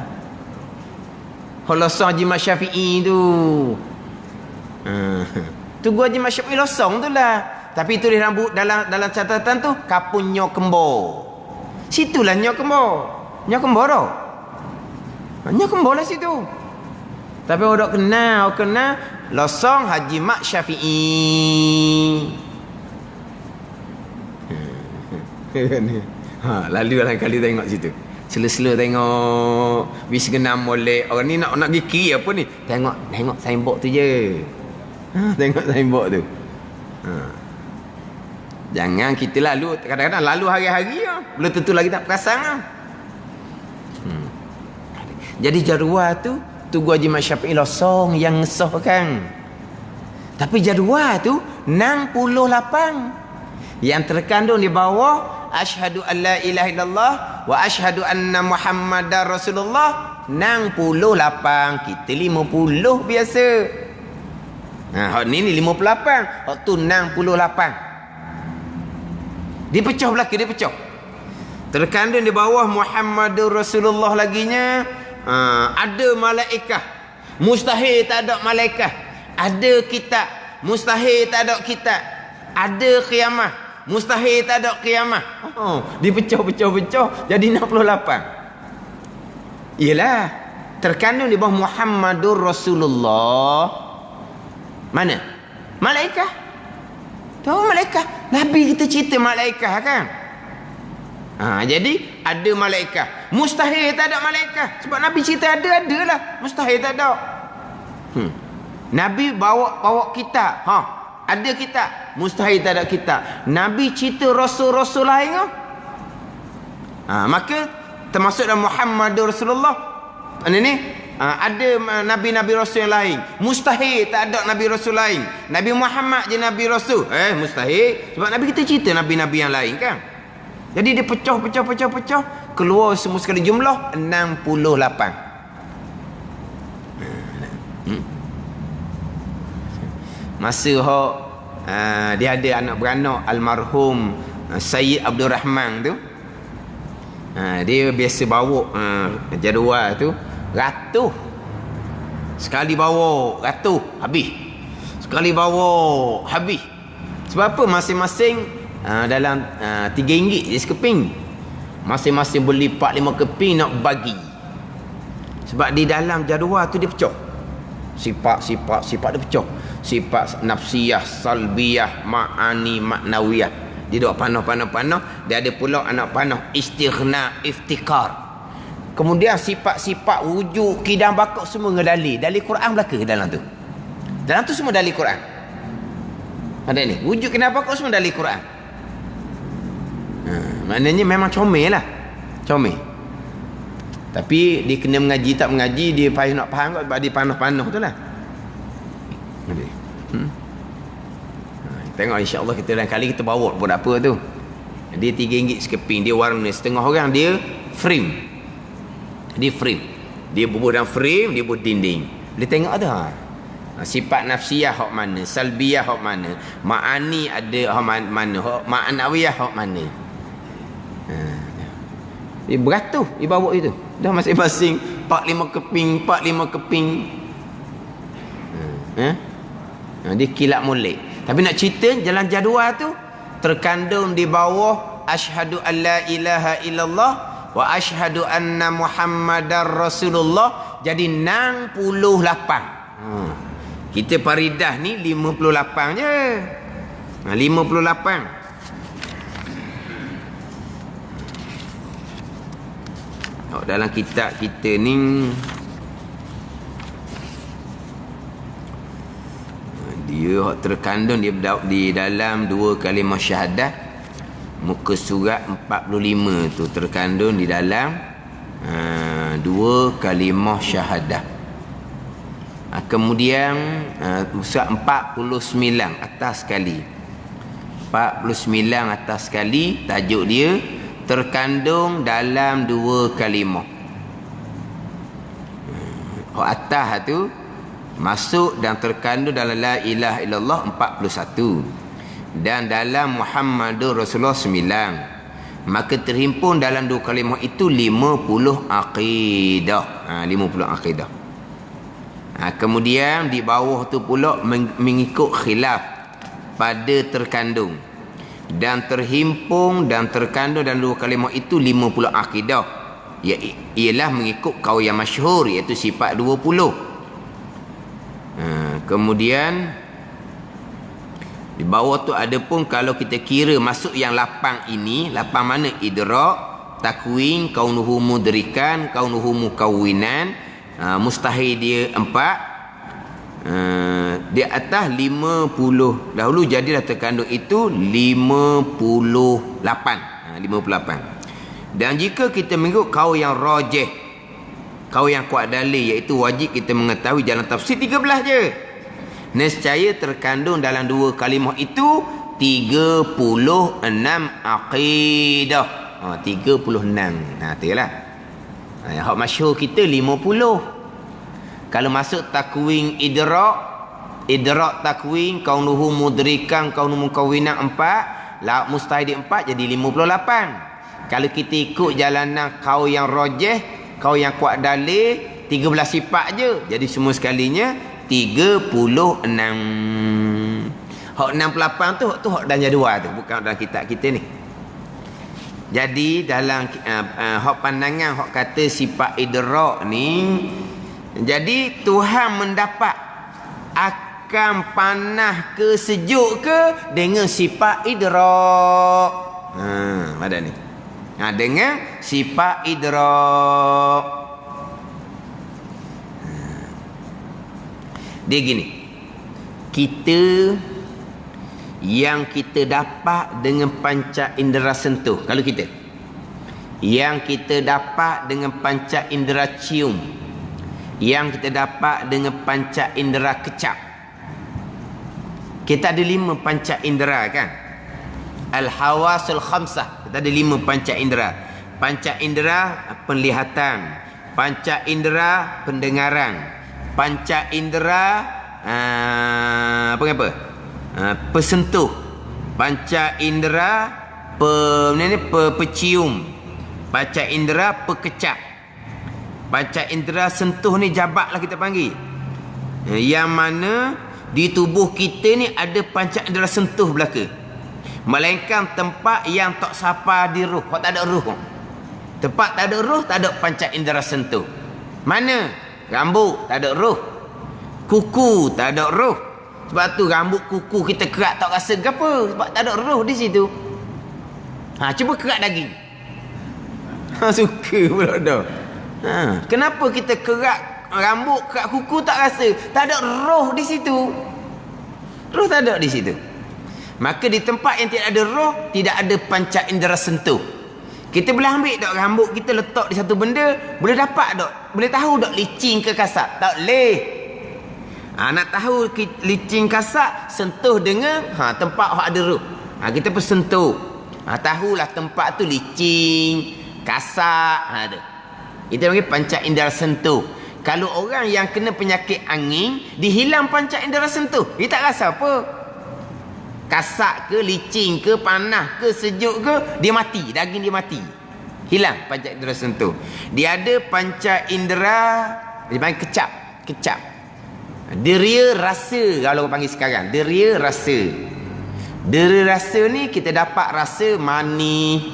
Losong Haji Mat Syafi'i tu. Tu gua Haji Mat Syafi'i Losong tu lah. Tapi tulis dalam catatan tu kampung Nyo Kembo. Situlah Nyo Kembo. Nyo Kembo tau. Nyo Kembo lah situ. Tapi orang kenal Losong Haji Mat Syafi'i. Lalu orang kali tengok situ. Sela-sela tengok bis genam molek. Orang ni nak pergi kiri apa ni? Tengok signboard tu je. Tengok signboard tu. Jangan kita lalu, kadang-kadang lalu hari-hari belum tentu lagi tak perasan. Jadi jadual tu Tugu Haji Mat Syafi'i Losong yang ngesah kan. Tapi jadual tu 68 yang terkandung di bawah asyhadu an la ilaha illallah wa asyhadu anna muhammadar rasulullah 68. Kita 50 biasa. Hak ni 58, hak tu 68. Dipecah belaka, dipecah. Terkandung di bawah Muhammadur Rasulullah laginya, ada malaikat. Mustahil tak ada malaikat. Ada kitab. Mustahil tak ada kitab. Ada qiyamah. Mustahil tak ada qiyamah. Dipecah-pecah-pecah jadi 68. Iyalah, terkandung di bawah Muhammadur Rasulullah. Mana? Malaikat. Tahu malaikat? Nabi kita cerita malaikat kan? Jadi ada malaikat. Mustahil tak ada malaikat. Sebab Nabi cerita adalah. Mustahil tak ada. Nabi bawa kitab. Ada kitab. Mustahil tak ada kitab. Nabi cerita rasul-rasul lain. Maka termasuk dalam Muhammadur Rasulullah. Ada nabi-nabi rasul yang lain. Mustahil tak ada nabi rasul lain. Nabi Muhammad je nabi rasul. Mustahil. Sebab Nabi kita cerita nabi-nabi yang lain kan. Jadi dia pecah. Keluar semua sekali jumlah 68. Masa dia ada anak beranak almarhum Sayyid Abdul Rahman tu. Dia biasa bawa jadual tu ratus. Sekali bawa ratus habis. Sekali bawa habis. Sebab apa? Masing-masing dalam RM3 je sekeping. Masing-masing beli 4-5 keping nak bagi. Sebab di dalam jadual tu dia pecah. Sifat dia pecah. Sifat nafsiyah, salbiyah, ma'ani, maknawiyah. Dia duk panah. Dia ada pula anak panah istighna, iftikar. Kemudian sifat-sifat wujud, kidam bakok semua ngedali. Dalil Quran belaka dalam tu. Dalam tu semua dalil Quran. Ada ni. Wujud kidam bakok semua dalil Quran. Maknanya memang comel lah. Comel. Tapi dia kena mengaji tak mengaji, dia payah nak faham kot sebab dia panah-panah tu lah. Tengok insya-Allah kita lain kali kita bawa buat apa tu. Dia RM3 sekeping, dia warna setengah orang dia frame. Dia frame. Dia bubuh dalam frame, dia bubuh dinding. Boleh tengok tu sifat nafsiyah hak mana, salbiyah hak mana, ma'ani ada hak mana, hak ma'nawiyah hak mana. Dia beratus dia bawa itu. Dah masing-masing 4-5 keping. Dia kilat molek. Tapi nak cerita jalan jadual tu terkandung di bawah asyhadu an la ilaha illallah wa asyhadu anna muhammadar rasulullah jadi 68. Kita faridah ni 58 je. 58. Dalam kitab kita ni dia terkandung di dalam 2 kalimah syahadah muka surat 45 tu terkandung di dalam 2 kalimah syahadah. Kemudian surat 49 atas sekali. 49 atas sekali tajuk dia terkandung dalam 2 kalimah. Hak atas tu masuk dan terkandung dalam la ilaha illallah 41. Dan dalam Muhammadur Rasulullah 9. Maka terhimpun dalam dua kalimah itu 50 akidah. 50 akidah. Kemudian di bawah tu pula mengikut khilaf pada terkandung dan terhimpun dan terkandung dalam dua kalimah itu 50 akidah. Ialah mengikut kaul yang masyhur, iaitu sifat 20. Kemudian di bawah tu ada pun kalau kita kira masuk yang 8 ini, 8 mana? Idrak, takwin, kaunuhu mudrikan, kaunuhu mukawwinan, mustahil dia 4. Di atas 50 dahulu jadilah terkandung itu 58. 58. Dan jika kita mengikut kaul yang rajih, kaul yang kuat dalil, iaitu wajib kita mengetahui jalan tafsir 13 je. Nescaya terkandung dalam dua kalimah itu 36 akidah. 36. Itulah. Hak masyhur kita 50. Kalau masuk takwin idrak takwin, kaunuhu mudrikan, kaunuhu mukawwinan 4, la mustahil 4 jadi 58. Kalau kita ikut jalanan kaul yang rajih, kaul yang kuat dalil, 13 sifat je. Jadi semua sekalinya 36. Hak 68 tu hak dan jadual tu, bukan dalam kitab kita ni. Jadi dalam hak pandangan hak kata sifat idrak ni, jadi Tuhan mendapat akan panas ke sejuk ke dengan sifat idrak. Ada ni. Dengan sifat idrak. Dia gini, kita yang kita dapat dengan panca indera sentuh, kalau kita yang kita dapat dengan panca indera cium, yang kita dapat dengan panca indera kecap. Kita ada 5 panca indera kan, al-hawasul khamsah. Kita ada 5 panca indera. Panca indera penglihatan, panca indera pendengaran, panca indera pesentuh, panca indera pecium, panca indera pekecap, panca indera sentuh ni jabat lah kita panggil. Yang mana di tubuh kita ni ada panca indera sentuh belaka, melainkan tempat yang tak sapa di ruh, tak ada ruh. Tempat tak ada ruh, tak ada panca indera sentuh. Mana? Rambut tak ada roh, kuku tak ada roh. Sebab tu rambut kuku kita kerat tak rasa ke apa, sebab tak ada roh di situ. Cuba kerat daging. Suka pula dah. Kenapa kita kerat rambut, kerat kuku tak rasa? Tak ada roh di situ. Roh tak ada di situ. Maka di tempat yang tidak ada roh, tidak ada panca indera sentuh. Kita boleh ambil tak rambut kita letak di satu benda, boleh dapat tak? Boleh tahu tak licin ke kasar? Tak boleh. Nak tahu licin kasar, sentuh dengan tempat yang ada roh. Kita pun sentuh. Tahulah tempat tu licin, kasar. Ada. Itu panggil panca indera sentuh. Kalau orang yang kena penyakit angin, dihilang panca indera sentuh, dia tak rasa apa. Kasak ke, licin ke, panas ke, sejuk ke, dia mati, daging dia mati. Hilang panca indera sentuh. Dia ada panca indera, dia panggil kecap. Kecap. Deria rasa, kalau orang panggil sekarang. Deria rasa. Deria rasa ni kita dapat rasa manis,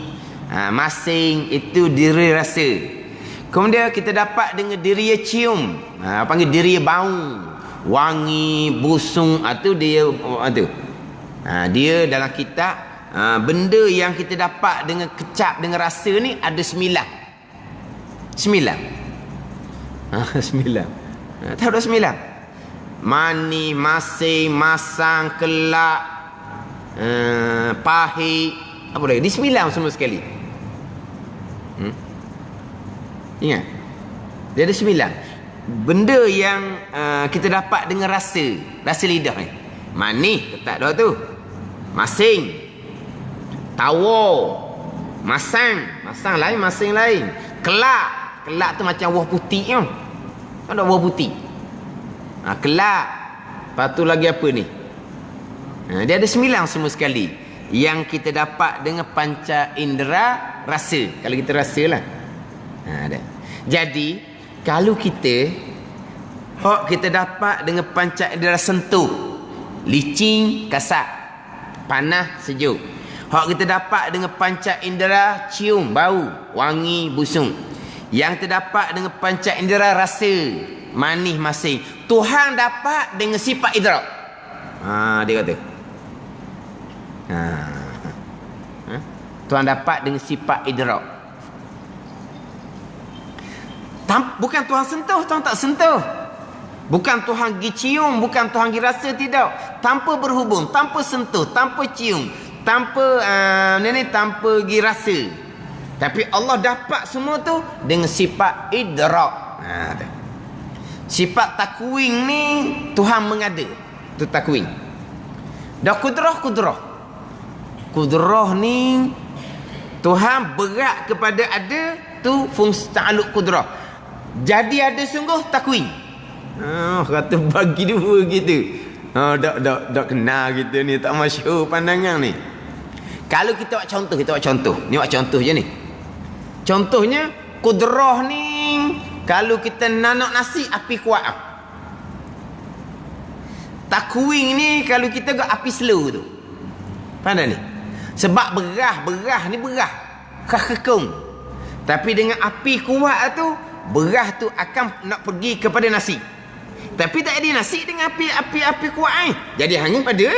masing, itu deria rasa. Kemudian kita dapat dengan deria cium, panggil deria bau, wangi, busung, itu dia tu. Dia dalam kitab, benda yang kita dapat dengan kecap, dengan rasa ni ada 9. 9. 9. Tahu dah 9? Manis, masing, masang, kelak, pahit, apa lagi? Di 9 semua sekali. Ingat? Dia ada 9. Benda yang kita dapat dengan rasa lidah ni. Manis, tak dah tu. Masing, tawar, masang lain, masing lain. Kelak tu macam buah putih kan. Ada buah putih. Kelak. Lepas tu lagi apa ni? Dia ada 9 semua sekali. Yang kita dapat dengan panca indera rasa. Kalau kita rasalah. Ada. Jadi, kalau kita dapat dengan panca indera sentuh. Licin, kasar. Panas, sejuk. Kita dapat dengan panca indera cium, bau, wangi, busung. Yang terdapat dengan panca indera rasa, manis, masin. Tuhan dapat dengan sifat idrak. Dia kata. Tuhan dapat dengan sifat idrak. Bukan Tuhan sentuh, Tuhan tak sentuh. Bukan Tuhan pergi cium, bukan Tuhan pergi rasa, tidak. Tanpa berhubung, tanpa sentuh, tanpa cium, tanpa tanpa pergi rasa. Tapi Allah dapat semua tu dengan sifat idrak. Sifat takwin ni Tuhan mengada. Tu takwin. Dah kudrah. Kudrah ni Tuhan berat kepada ada, tu fungsi ta'aluk kudrah. Jadi ada sungguh takwin. Kata bagi dua gitu. Tak kenal kita ni, tak masyhur pandangan ni. Kalau kita buat contoh. Ni buat contoh je ni. Contohnya kudrah ni, kalau kita nanak nasi api kuat. Takwin ni kalau kita gak api slow tu. Faham ni? Sebab berah ni berah. Kekung. Tapi dengan api kuat tu, berah tu akan nak pergi kepada nasi. Tapi tak ada nasi dengan api kuat Jadi hanya pada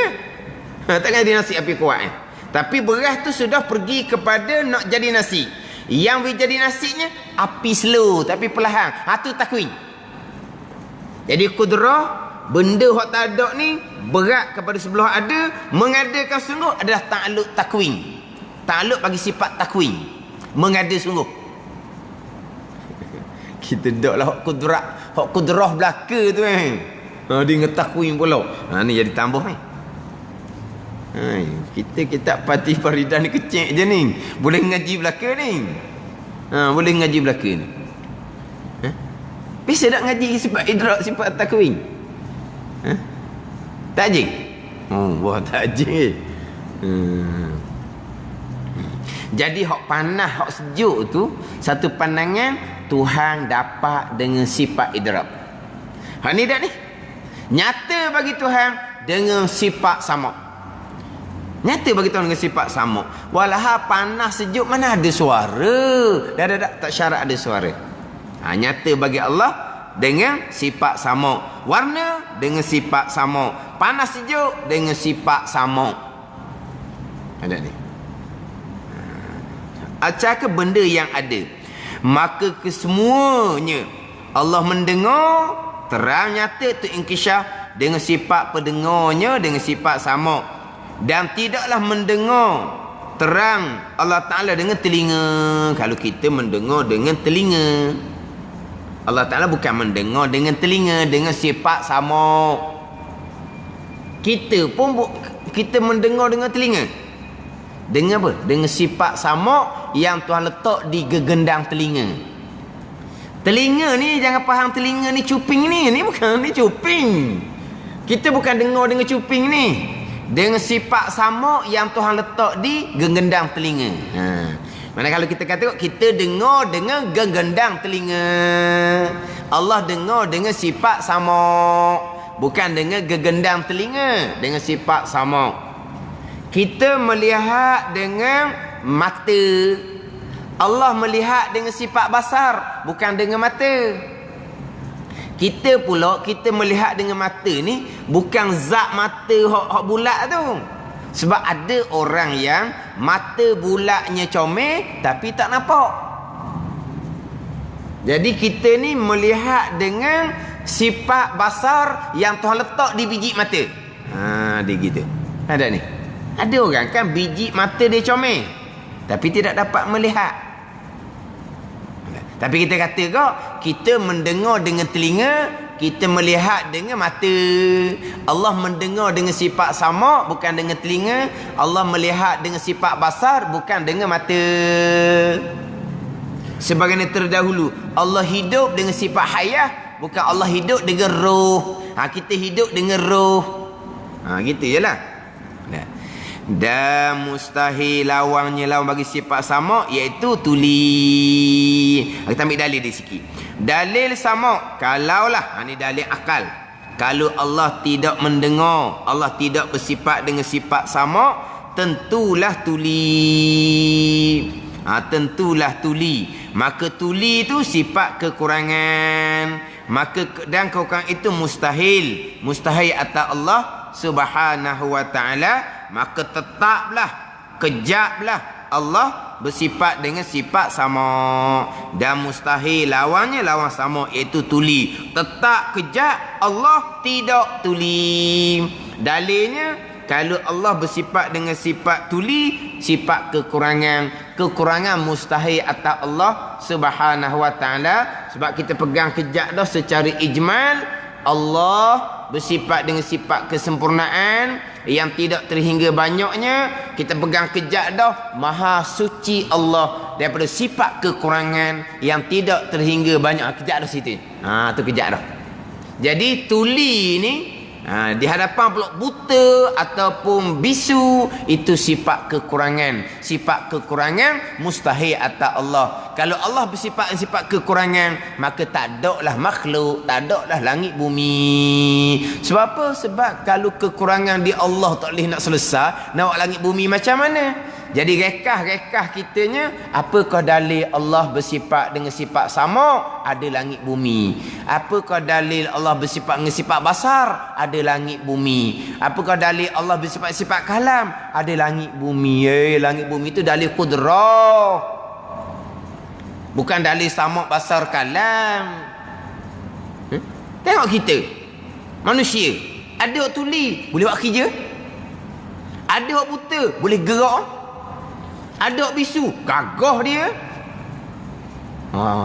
takkan ada nasi api kuat Tapi berah tu sudah pergi kepada nak jadi nasi. Yang jadi nasinya api slow tapi perlahan. Tu takwin. Jadi kudrah, benda hak tak ada ni berat kepada sebelah ada, mengadakan sungguh adalah ta'aluk takwin. Ta'aluk bagi sifat takwin, mengada sungguh. Kita daklah hak kudrah belaka tu dia ngetakwin pula. Ni jadi tambah ni. Kita Fatih Faridah ni kecil je ni. Boleh ngaji belaka ni. Boleh ngaji belaka ni. Bisa tak ngaji sifat idrak, sifat takwin? Tak je? Wah tak je. Jadi hak panas, hak sejuk tu, satu pandangan Tuhan dapat dengan sifat idrak. Hak ni dah ni. Nyata bagi Tuhan dengan sifat sama. Nyata bagi Tuhan dengan sifat sama. Walah panas sejuk mana ada suara. Dah tak syarat ada suara. Nyata bagi Allah dengan sifat sama. Warna dengan sifat sama. Panas sejuk dengan sifat sama. Ada ni. Acak benda yang ada, maka kesemuanya Allah mendengar terang nyata tu inkisyaf dengan sifat pendengarnya dengan sifat sama. Dan tidaklah mendengar terang Allah Ta'ala dengan telinga. Kalau kita mendengar dengan telinga, Allah Ta'ala bukan mendengar dengan telinga, dengan sifat sama. Kita pun kita mendengar dengan telinga. Dengan apa? Dengan sifat sama yang Tuhan letak di gegendang telinga. Telinga ni jangan faham telinga ni cuping ni. Ni bukan, ni cuping. Kita bukan dengar dengan cuping ni. Dengan sifat sama yang Tuhan letak di gegendang telinga. Mana kalau kita kata kita dengar dengan gegendang telinga. Allah dengar dengan sifat sama. Bukan dengan gegendang telinga. Dengan sifat sama. Kita melihat dengan mata. Allah melihat dengan sifat basar, bukan dengan mata. Kita pula kita melihat dengan mata ni bukan zat mata hak bulat tu. Sebab ada orang yang mata bulatnya comel tapi tak nampak. Jadi kita ni melihat dengan sifat basar yang Tuhan letak di biji mata. Dia gitu. Ada ni. Ada orang kan biji mata dia comel tapi tidak dapat melihat. Tapi kita kata kok kita mendengar dengan telinga, kita melihat dengan mata. Allah mendengar dengan sifat sama bukan dengan telinga. Allah melihat dengan sifat basar bukan dengan mata. Sebagaimana terdahulu Allah hidup dengan sifat hayah Bukan Allah hidup dengan roh. Kita hidup dengan roh. Gitu je lah. Dan mustahil lawannya lawan bagi sifat sama, iaitu tuli. Kita ambil dalil di sikit. Dalil sama, kalaulah, ni dalil akal. Kalau Allah tidak mendengar, Allah tidak bersifat dengan sifat sama, tentulah tuli. Tentulah tuli. Maka tuli itu sifat kekurangan. Dan kekurangan itu mustahil. Mustahil atas Allah Subhanahu wa ta'ala. Maka tetaplah, kejaplah Allah bersifat dengan sifat sama. Dan mustahil lawannya lawan sama, iaitu tuli. Tetap kejap, Allah tidak tuli. Dalilnya, kalau Allah bersifat dengan sifat tuli, sifat kekurangan. Kekurangan mustahil atas Allah Subhanahu wa ta'ala. Sebab kita pegang kejap dah secara ijmal. Allah bersifat dengan sifat kesempurnaan yang tidak terhingga banyaknya. Kita pegang kejap dah, maha suci Allah daripada sifat kekurangan yang tidak terhingga banyak. Kejap dah situ. Tu kejap dah. Jadi tuli ni di hadapan pula buta ataupun bisu, itu sifat kekurangan. Sifat kekurangan mustahil atas Allah. Kalau Allah bersifat sifat kekurangan, maka tak ada lah makhluk, tak ada lah langit bumi. Sebab apa? Sebab kalau kekurangan di Allah tak boleh nak selesai, nak buat langit bumi macam mana? Jadi rekah-rekah kitanya, apakah dalil Allah bersifat dengan sifat sama? Ada langit bumi. Apakah dalil Allah bersifat dengan sifat basar? Ada langit bumi. Apakah dalil Allah bersifat sifat kalam? Ada langit bumi. Langit bumi itu dalil kudrah. Bukan dalil sama basar kalam. Tengok kita, manusia. Ada orang tuli, boleh buat kerja. Ada orang buta, boleh gerak. Ada orang bisu, gagah dia.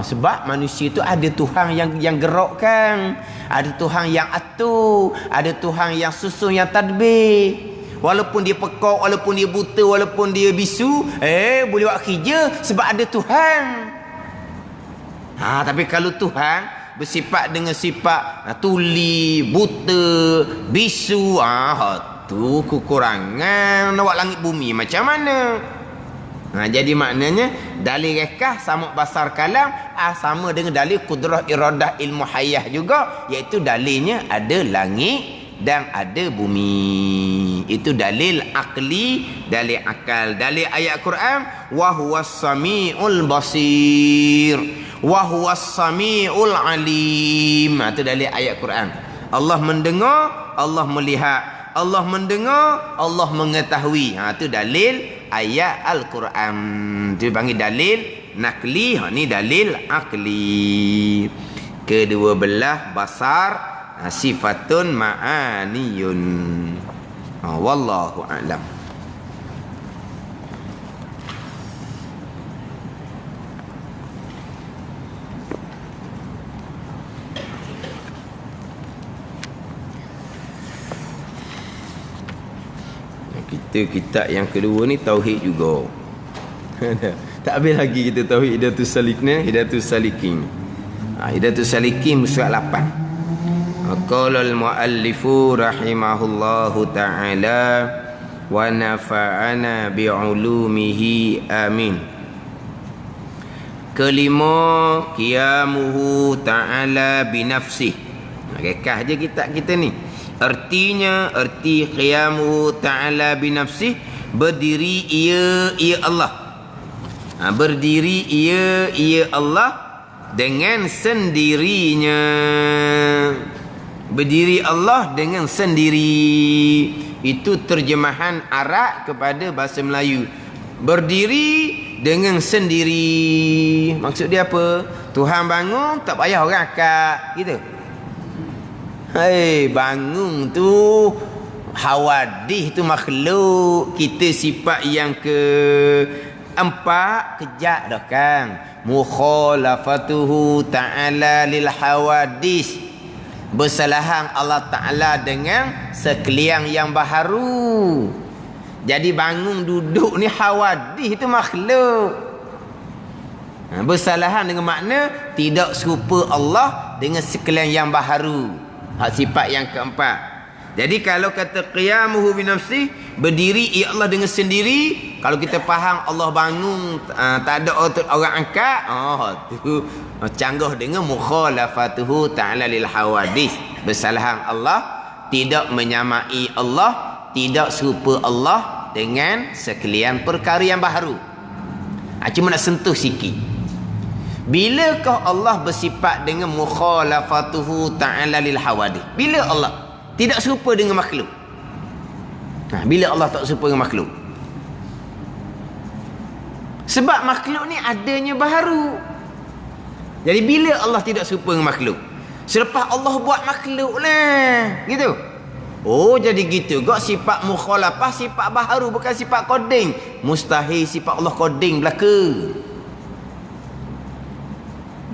Sebab manusia tu ada Tuhan yang gerakkan, ada Tuhan yang atur, ada Tuhan yang susun, yang tadbir. Walaupun dia pekak, walaupun dia buta, walaupun dia bisu, boleh buat kerja sebab ada Tuhan. Tapi kalau Tuhan bersifat dengan sifat tuli, buta, bisu, tu kekurangan. Nak buat langit bumi macam mana? Jadi maknanya dalil rekah sama basar kalam sama dengan dalil kudrah iradah ilmu hayah juga, iaitu dalilnya ada langit dan ada bumi. Itu dalil akli, dalil akal. Dalil ayat Quran, wa huwas samiul basir, wa huwas samiul alim. Itu dalil ayat Quran. Allah mendengar, Allah melihat. Allah mendengar, Allah mengetahui. Itu dalil ayat Al-Quran. Itu panggil dalil nakli. Ni dalil akli. Kedua belah basar sifatun ma'aniyun. Wallahu a'lam. Kitab yang kedua ni tauhid juga. Tak habis lagi kita tauhid Hidayatus Salikin. Hidayatus Salikin surat 8. Qala al-muallifu rahimahullahu ta'ala wa nafa'ana bi'ulumihi amin. Kelima, qiyamuhu ta'ala binafsih. Rekah je kitab kita ni. Artinya, arti qiyamu ta'ala binafsih, berdiri ia Allah. Berdiri ia Allah dengan sendirinya. Berdiri Allah dengan sendiri. Itu terjemahan Arab kepada bahasa Melayu. Berdiri dengan sendiri. Maksud dia apa? Tuhan bangun, tak payah orang akak gitu. Bangun tu hawadih tu makhluk. Kita sifat yang keempat, kejap dah kan. Mukhalafatuhu ta'ala lil hawadis. Bersalahan Allah Ta'ala dengan sekalian yang baharu. Jadi bangun duduk ni hawadih tu makhluk. Bersalahan dengan makna tidak serupa Allah dengan sekalian yang baharu. Hak sifat yang keempat. Jadi kalau kata qiyamuhu bi nafsi, berdiri ia Allah dengan sendiri, kalau kita faham Allah bangun, tak ada orang angkat, tu canggah dengan mukhalafatuhu ta'ala lil hawadis. Bersalahan Allah, tidak menyamai Allah, tidak serupa Allah dengan sekalian perkara yang baharu. Cuma nak sentuh sikit. Bilakah Allah bersifat dengan mukhalafatuhu ta'ala lil hawadis? Bila Allah tidak serupa dengan makhluk? Bila Allah tak serupa dengan makhluk? Sebab makhluk ni adanya baharu. Jadi bila Allah tidak serupa dengan makhluk? Selepas Allah buat makhluk lah. Gitu. Oh, jadi gitu. Gak sifat mukhalafah sifat baharu, bukan sifat koding. Mustahil sifat Allah koding belaka.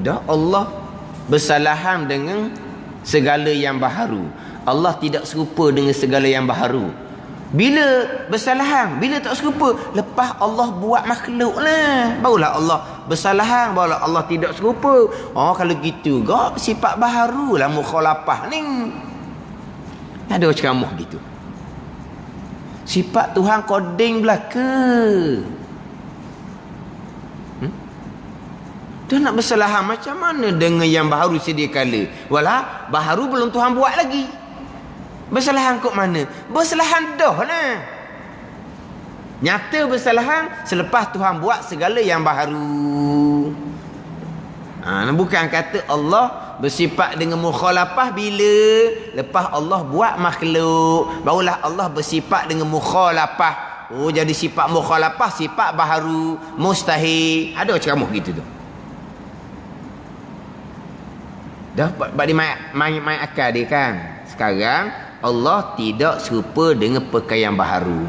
Dah Allah bersalahan dengan segala yang baharu. Allah tidak serupa dengan segala yang baharu. Bila bersalahan, bila tak serupa, lepas Allah buat makhluk lah, barulah Allah bersalahan, barulah Allah tidak serupa. Kalau gitu gak sifat baharu lah mukhalafah ni. Tak ada ceramah gitu. Sifat Tuhan koding belaka. Dah nak bersalahan macam mana dengan yang baharu sedia kala? Walah baharu belum Tuhan buat lagi. Bersalahan kok mana? Bersalahan dah lah. Nyata bersalahan selepas Tuhan buat segala yang baharu. Bukan kata Allah bersifat dengan mukhalafah bila lepas Allah buat makhluk, barulah Allah bersifat dengan mukhalafah. Jadi sifat mukhalafah sifat baharu, mustahil. Ada ceramah gitu tu. Dah bagi main akal dia kan. Sekarang Allah tidak serupa dengan perkara yang baharu.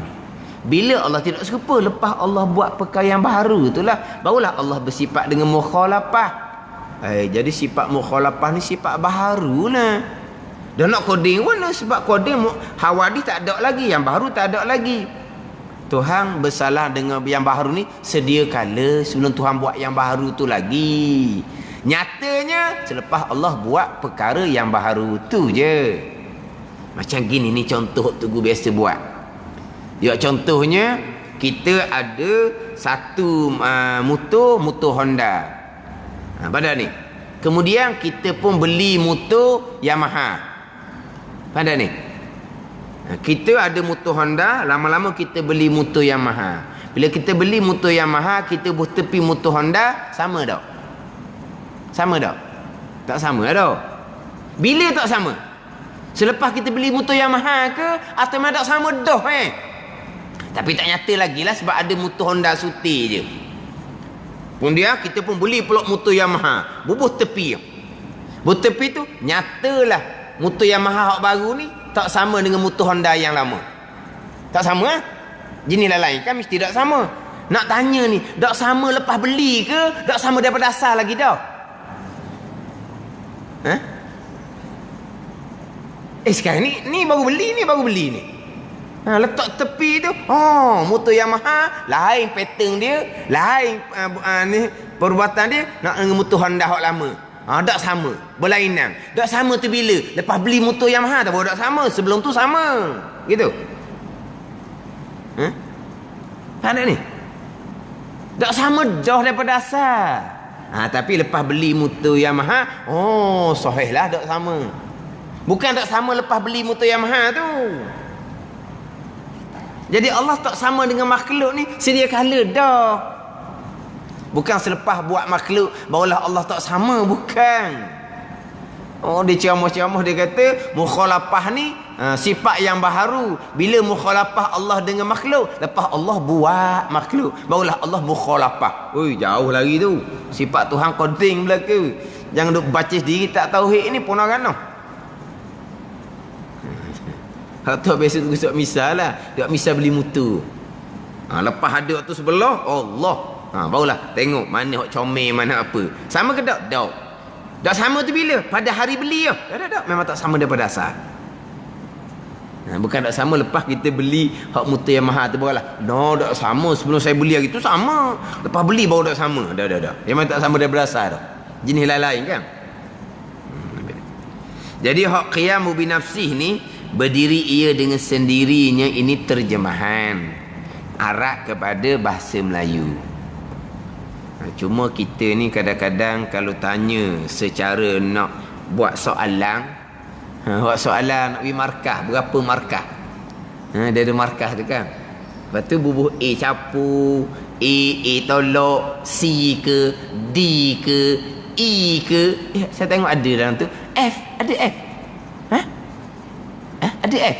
Bila Allah tidak serupa, lepas Allah buat perkara yang baharu itulah barulah Allah bersifat dengan mukhalafah. Jadi sifat mukhalafah ni sifat baharu lah. Dan nak koding pun lah, sebab koding hawadis tak ada lagi, yang baharu tak ada lagi. Tuhan bersalah dengan yang baharu ni sedia kala sebelum Tuhan buat yang baharu tu lagi. Nyatanya selepas Allah buat perkara yang baharu tu je. Macam gini ni contoh Tugu biasa buat. Dia contohnya kita ada satu motor Honda. Pada ni. Kemudian kita pun beli motor Yamaha. Pada ni. Kita ada motor Honda, lama-lama kita beli motor Yamaha. Bila kita beli motor Yamaha, kita bertepi motor Honda, sama tak? Sama tak? Tak sama tak? Bila tak sama? Selepas kita beli motor Yamaha ke atau memang tak sama dah Tapi tak nyata lagi lah sebab ada motor Honda Suti je. Kemudian kita pun beli pula motor Yamaha. Bubuh tepi. Bertepi tu nyatalah motor Yamaha hak baru ni tak sama dengan motor Honda yang lama. Tak sama Jenis lain kan mesti tak sama. Nak tanya ni, tak sama lepas beli ke tak sama daripada asal lagi dah? Sekarang ni baru beli ni. Letak tepi tu, motor Yamaha lain pattern dia, lain ni perbuatan dia nak dengan motor Honda hak lama. Tak sama, berlainan. Tak sama tu bila lepas beli motor Yamaha tak baru tak sama, sebelum tu sama. Gitu. Ada ni. Tak sama jauh daripada asal. Tapi lepas beli motor Yamaha, sahih lah tak sama. Bukan tak sama lepas beli motor Yamaha tu. Jadi Allah tak sama dengan makhluk ni sedia kala dah. Bukan selepas buat makhluk barulah Allah tak sama, bukan. Dia ceramah-ceramah dia kata mukhalafah ni sifat yang baharu. Bila mukhalafah Allah dengan makhluk, lepas Allah buat makhluk barulah Allah mukhalafah. Jauh lagi tu. Sifat Tuhan koding belaka. Jangan duk baca sendiri tak tauhid ni pun orang noh. Atau biasa tu usah misal lah. Dia misal beli motor. Lepas ada tu sebelah, Allah. Barulah tengok mana hak comel, mana apa. Sama ke tak? Tak. Tak sama tu bila? Pada hari beli ya. Tak. Memang tak sama daripada asal. Bukan tak sama lepas kita beli hak motor Yamaha tu barulah. Tak sama sebelum saya beli hari tu sama. Lepas beli baru tak sama. Dah. Memang tak sama daripada asal dah. Jenis lain-lain kan? Jadi hak qiyamu binafsih ni berdiri ia dengan sendirinya, ini terjemahan Arab kepada bahasa Melayu. Cuma kita ni kadang-kadang kalau tanya secara nak buat soalan, nak pergi markah, berapa markah? Dia ada markah tu kan. Lepas tu bubuh A capu, A tolak, C ke, D ke, E ke. Saya tengok ada dalam tu F, ada F. Ada F.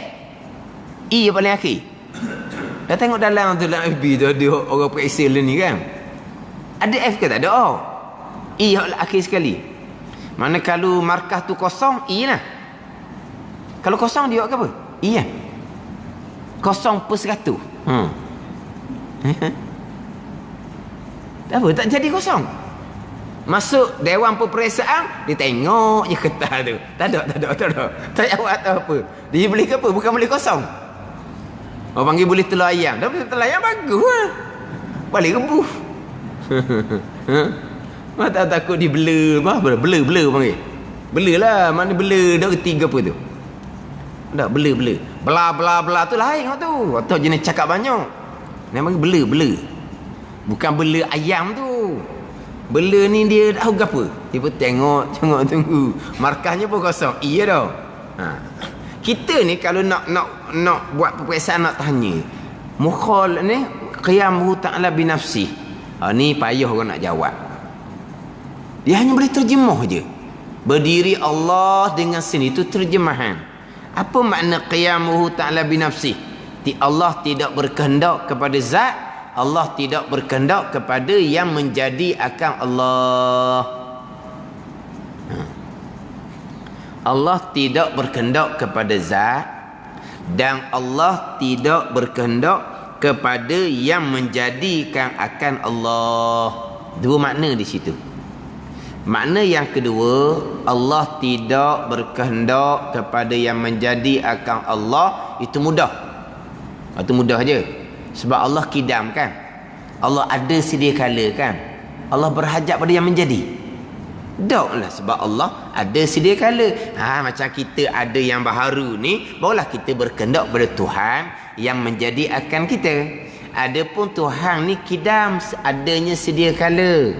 E yang paling akhir. Saya tengok dalam tu, dalam FB tu ada orang periksa ni kan. Ada F ke tak ada? Oh, E yang akhir sekali. Mana kalau markah tu kosong, E lah. Kalau kosong dia buat apa? E lah. 0/100. Tak apa, tak jadi kosong. Masuk Dewan Peperiksaan, dia tengok je kertas tu. Tak ada. Tak jawab tak apa. Dia boleh ke apa? Bukan boleh kosong. Orang panggil boleh telur ayam. Tapi telur ayam bagus lah. Balik rebus. Tak takut dia blur. Blur panggil. Blur lah. Mana blur dah ketiga apa tu? Tak blur. Bela tu lain tu. Atau jenis cakap banyak. Dia panggil blur. Bukan blur ayam tu. Blur ni dia tahu ke apa? Dia pun tengok tunggu. Markahnya pun kosong. Iya dah. Kita ni kalau nak buat peperiksaan, nak tanya mukhal ni qiyamuhu ta'ala binafsih. Ni payah orang nak jawab. Dia hanya boleh terjemah je. Berdiri Allah dengan sini, itu terjemahan. Apa makna qiyamuhu ta'ala binafsih? Allah tidak berkehendak kepada zat, Allah tidak berkehendak kepada yang menjadi akan Allah. Allah tidak berkehendak kepada zat, dan Allah tidak berkehendak kepada yang menjadikan akan Allah. Dua makna di situ. Makna yang kedua, Allah tidak berkehendak kepada yang menjadi akan Allah, itu mudah. Itu mudah je. Sebab Allah kidam kan. Allah ada sedia kala kan. Allah berhajat pada yang menjadi. Taklah, sebab Allah ada sedia kala. Macam kita ada yang baharu ni, barulah kita berkehendak pada Tuhan yang menjadi akan kita. Adapun Tuhan ni kidam, adanya sedia kala.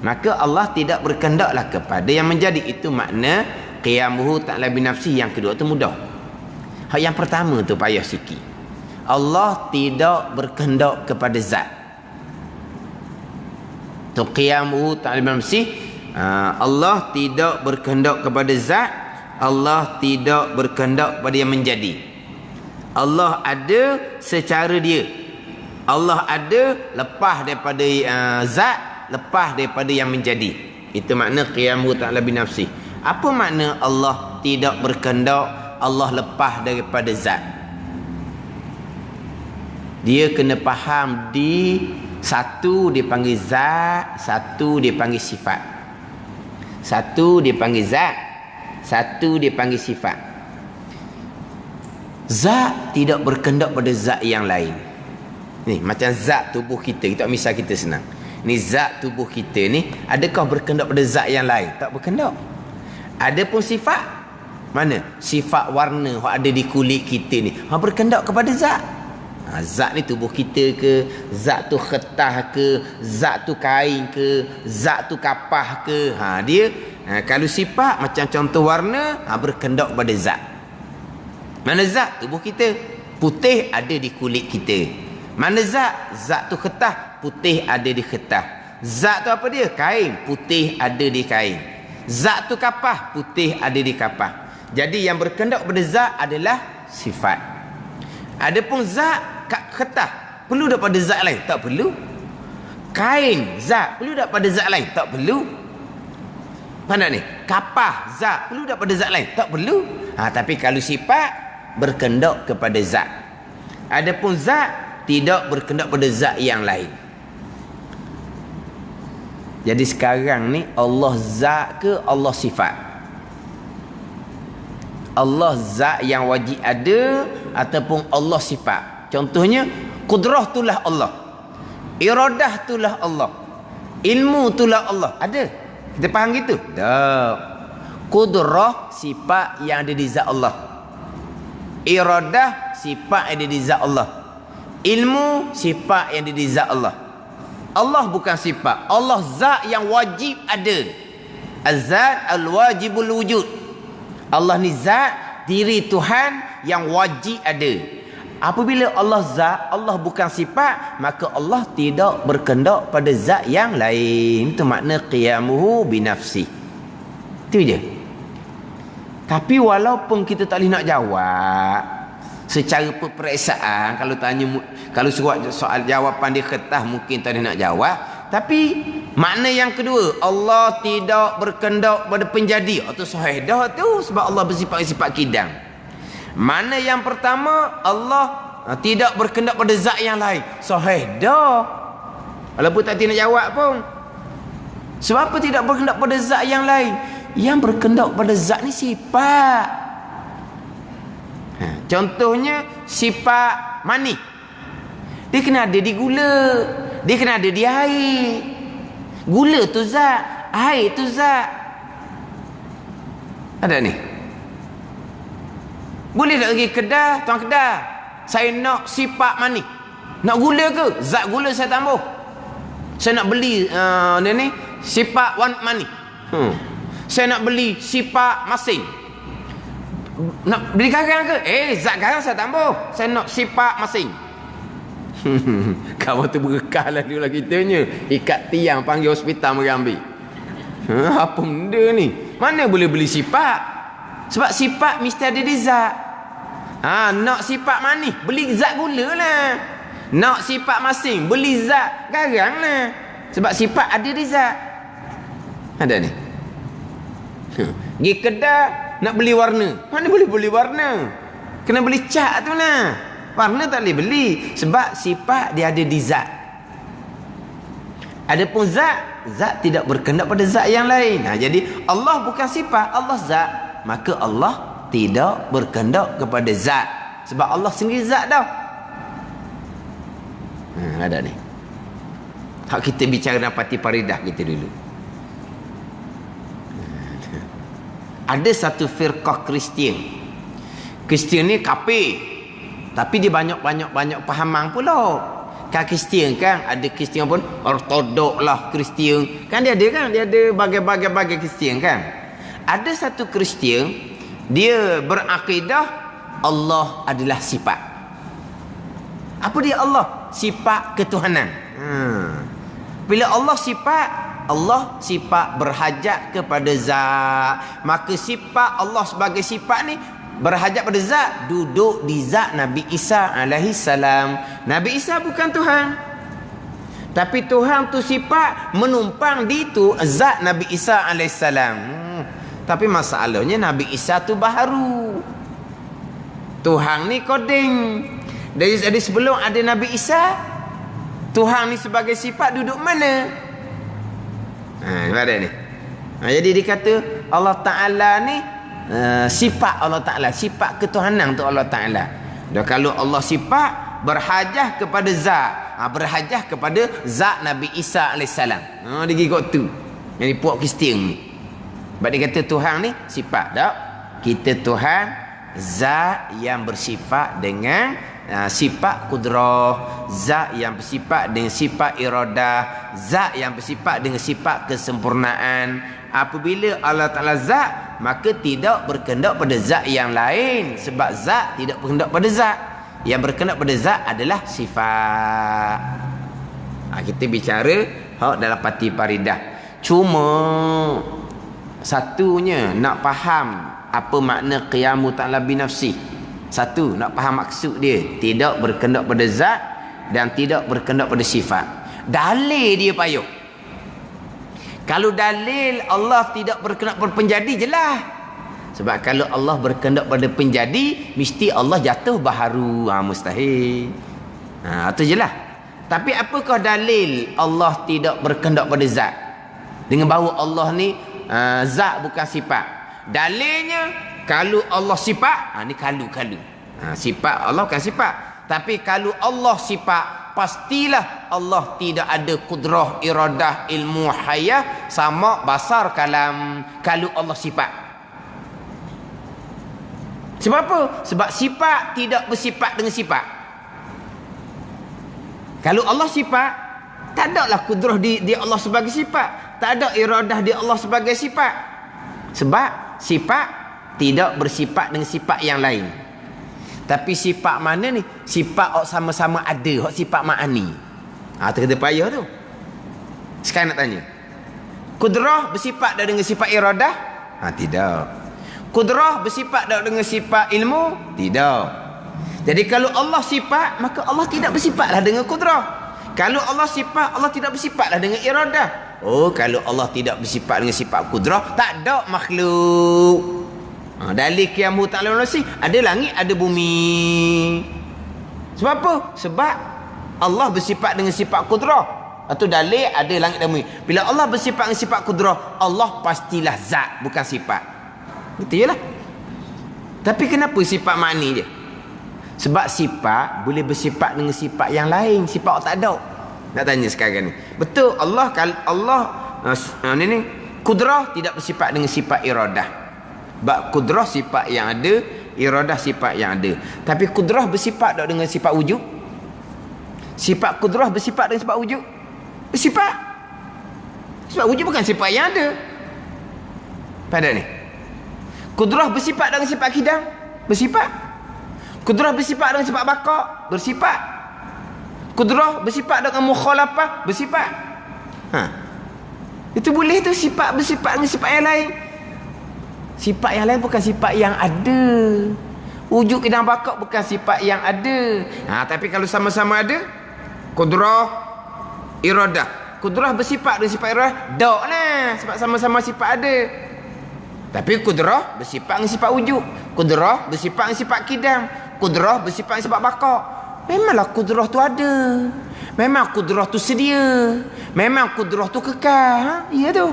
Maka Allah tidak berkehendaklah kepada yang menjadi. Itu makna qiyamuhu ta'ala binafsih. Yang kedua tu mudah. Yang pertama tu payah sikit. Allah tidak berkehendak kepada zat. Tu qiyamuhu ta'ala binafsih. Allah tidak berkehendak kepada zat, Allah tidak berkehendak kepada yang menjadi. Allah ada secara dia. Allah ada lepas daripada zat, lepas daripada yang menjadi. Itu makna qiyamuhu ta'ala binafsih. Apa makna Allah tidak berkehendak, Allah lepas daripada zat? Dia kena faham di satu dipanggil zat, satu dipanggil sifat. Satu dipanggil zat, satu dipanggil sifat. Zat tidak berkehendak pada zat yang lain. Ni macam zat tubuh kita. Kita misal kita senang. Ni zat tubuh kita ni, adakah berkehendak pada zat yang lain? Tak berkehendak. Adapun sifat, mana? Sifat warna yang ada di kulit kita ni, berkehendak kepada zat. Zat ni tubuh kita ke, zat tu kertas ke, zat tu kain ke, zat tu kapah ke. Dia kalau sifat macam contoh warna, berkehendak pada zat. Mana zat? Tubuh kita. Putih ada di kulit kita. Mana zat? Zat tu kertas, putih ada di kertas. Zat tu apa dia? Kain, putih ada di kain. Zat tu kapah, putih ada di kapah. Jadi yang berkehendak pada zat adalah sifat. Adapun zat kertas, perlu tak pada zat lain? Tak perlu. Kain, zat, perlu tak pada zat lain? Tak perlu. Mana ni? Kapah, zat, perlu tak pada zat lain? Tak perlu. Tapi kalau sifat, berkehendak kepada zat. Adapun zat, tidak berkehendak pada zat yang lain. Jadi sekarang ni, Allah zat ke Allah sifat? Allah zat yang wajib ada, ataupun Allah sifat? Contohnya, kudrah itulah Allah, iradah itulah Allah, ilmu itulah Allah. Ada? Kita faham gitu? Tak. Qudrah sifat yang ada di zat Allah. Iradah sifat yang ada di zat Allah. Ilmu sifat yang ada di zat Allah. Allah bukan sifat. Allah zat yang wajib ada. Az-zat al-wajibul wujud. Allah ni zat, diri Tuhan yang wajib ada. Apabila Allah zat, Allah bukan sifat, maka Allah tidak berkendak pada zat yang lain. Itu makna qiyamuhu binafsi. Itu je. Tapi walaupun kita tak boleh nak jawab secara peperiksaan, kalau soal jawapan dia kertas mungkin tak boleh nak jawab. Tapi makna yang kedua, Allah tidak berkendak pada penjadi, atau sahih dah tu, sebab Allah bersifat kidang. Mana yang pertama, Allah tidak berkendak pada zat yang lain, sahih dah. Walaupun tak nak jawab pun. Sebab apa tidak berkendak pada zat yang lain? Yang berkendak pada zat ni sifat. Contohnya sifat mani, dia kena ada di gula, dia kena ada di air. Gula tu zat, air tu zat. Ada ni. Boleh tak pergi kedai, tuan kedai, saya nak sifat mani, nak gula ke? Zat gula saya tambah. Saya nak beli ni sifat mani. Saya nak beli sifat masing. Nak beli garang ke? Zat garang saya tambah. Saya nak sifat masing. Kawan tu berkah lah dulu kitanya. Ikat tiang panggil hospital mari ambil. Apa benda ni? Mana boleh beli sifat? Sebab sifat mesti ada di zat. Nak sifat manis, beli zat gula lah. Nak sifat masing, beli zat garang lah. Sebab sifat ada di zat. Ada ni. Pergi kedai nak beli warna, mana boleh beli warna? Kena beli cat tu lah. Warna tak boleh beli, sebab sifat dia ada di zat. Adapun zat tidak berkendak pada zat yang lain. Jadi Allah bukan sifat, Allah zat. Maka Allah tidak berkendak kepada zat, sebab Allah sendiri zat dah. Ada ni. Hak kita bicara dapati faridah kita dulu. Ada satu firqah Kristian. Kristian ni kafir, tapi dia banyak pahaman pula. Kan Kristian kan, ada Kristian pun ortodok lah Kristian. Kan dia ada bagai-bagai Kristian kan. Ada satu Kristian, dia berakidah Allah adalah sifat. Apa dia Allah? Sifat ketuhanan. Bila Allah sifat berhajat kepada zat. Maka sifat Allah sebagai sifat ni berhajat pada zat, duduk di zat Nabi Isa alaihi salam. Nabi Isa bukan Tuhan, tapi Tuhan tu sifat menumpang di tu zat Nabi Isa alaihi salam. Tapi masalahnya Nabi Isa tu baharu, Tuhan ni koding. Dari sebelum ada Nabi Isa, Tuhan ni sebagai sifat duduk mana? Ada ni. Jadi dikata Allah Ta'ala ni sifat Allah Ta'ala, sifat ketuhanan untuk Allah Ta'ala. Dan kalau Allah sifat berhajah kepada zat, berhajah kepada zat Nabi Isa AS. Dia gigot tu yang dipuak Kristian ni. Sebab dia kata Tuhan ni sifat tak? Kita Tuhan zat yang bersifat dengan sifat kudrah, zat yang bersifat dengan sifat iradah, zat yang bersifat dengan sifat kesempurnaan. Apabila Allah Ta'ala zat, maka tidak berkendak pada zat yang lain, sebab zat tidak berkendak pada zat. Yang berkendak pada zat adalah sifat. Kita bicara dalam pati faridah. Cuma satunya nak faham apa makna qiyamu ta'ala binafsi. Satu, nak faham maksud dia, tidak berkendak pada zat dan tidak berkendak pada sifat. Dalil dia payah. Kalau dalil Allah tidak berkendak pada penjadi, jelas. Sebab kalau Allah berkendak pada penjadi, mesti Allah jatuh baharu. Mustahil. Itu jelas. Tapi apakah dalil Allah tidak berkendak pada zat? Dengan bahawa Allah ni zat bukan sifat. Dalilnya, kalau Allah sifat, ni kalau. Sifat Allah bukan sifat. Tapi kalau Allah sifat, pastilah Allah tidak ada kudrah, iradah, ilmu, hayah, sama, basar, kalam. Kalau Allah sifat, Sebab apa? Sebab sifat tidak bersifat dengan sifat. Kalau Allah sifat, tak ada lah kudrah di Allah sebagai sifat, tak ada iradah di Allah sebagai sifat. Sebab sifat tidak bersifat dengan sifat yang lain. Tapi sifat mana ni? Sifat sama-sama ada, sifat ma'ani. Tu kata payah tu. Sekarang nak tanya, kudrah bersifat dah dengan sifat iradah? Tidak. Kudrah bersifat dah dengan sifat ilmu? Tidak. Jadi kalau Allah sifat, maka Allah tidak bersifatlah dengan kudrah. Kalau Allah sifat, Allah tidak bersifatlah dengan iradah. Kalau Allah tidak bersifat dengan sifat kudrah, tak ada makhluk. Dalil qiyamu ta'ala nasi, ada langit, ada bumi. Sebab apa? Sebab Allah bersifat dengan sifat kudrah. Atau dalil ada langit dan bumi. Bila Allah bersifat dengan sifat kudrah, Allah pastilah zat, bukan sifat. Betul lah. Tapi kenapa sifat makni je? Sebab sifat boleh bersifat dengan sifat yang lain. Sifat tak ada. Nak tanya sekarang ni, betul Allah ni kudrah tidak bersifat dengan sifat iradah. Sebab kudrah sifat yang ada, iradah sifat yang ada. Tapi kudrah bersifat tak dengan sifat wujud? Sifat kudrah bersifat dengan sifat wujud? Bersifat. Sebab wujud bukan sifat yang ada. Pada ni, kudrah bersifat dengan sifat kidam? Bersifat. Kudrah bersifat dengan sifat baqa? Bersifat. Kudrah bersifat dengan mukhalafah? Bersifat. Itu boleh tu, sifat bersifat dengan sifat yang lain. Sifat yang lain bukan sifat yang ada. Wujud kidam baqa bukan sifat yang ada. Tapi kalau sama-sama ada, kudrah, iradah. Kudrah bersifat dengan sifat iradah, tak lah, sebab sama-sama sifat ada. Tapi kudrah bersifat dengan sifat wujud. Kudrah bersifat dengan sifat kidam. Kudrah bersifat dengan sifat baqa. Memanglah kudrah tu ada. Memang kudrah tu sedia. Memang kudrah tu kekal. Ya tu.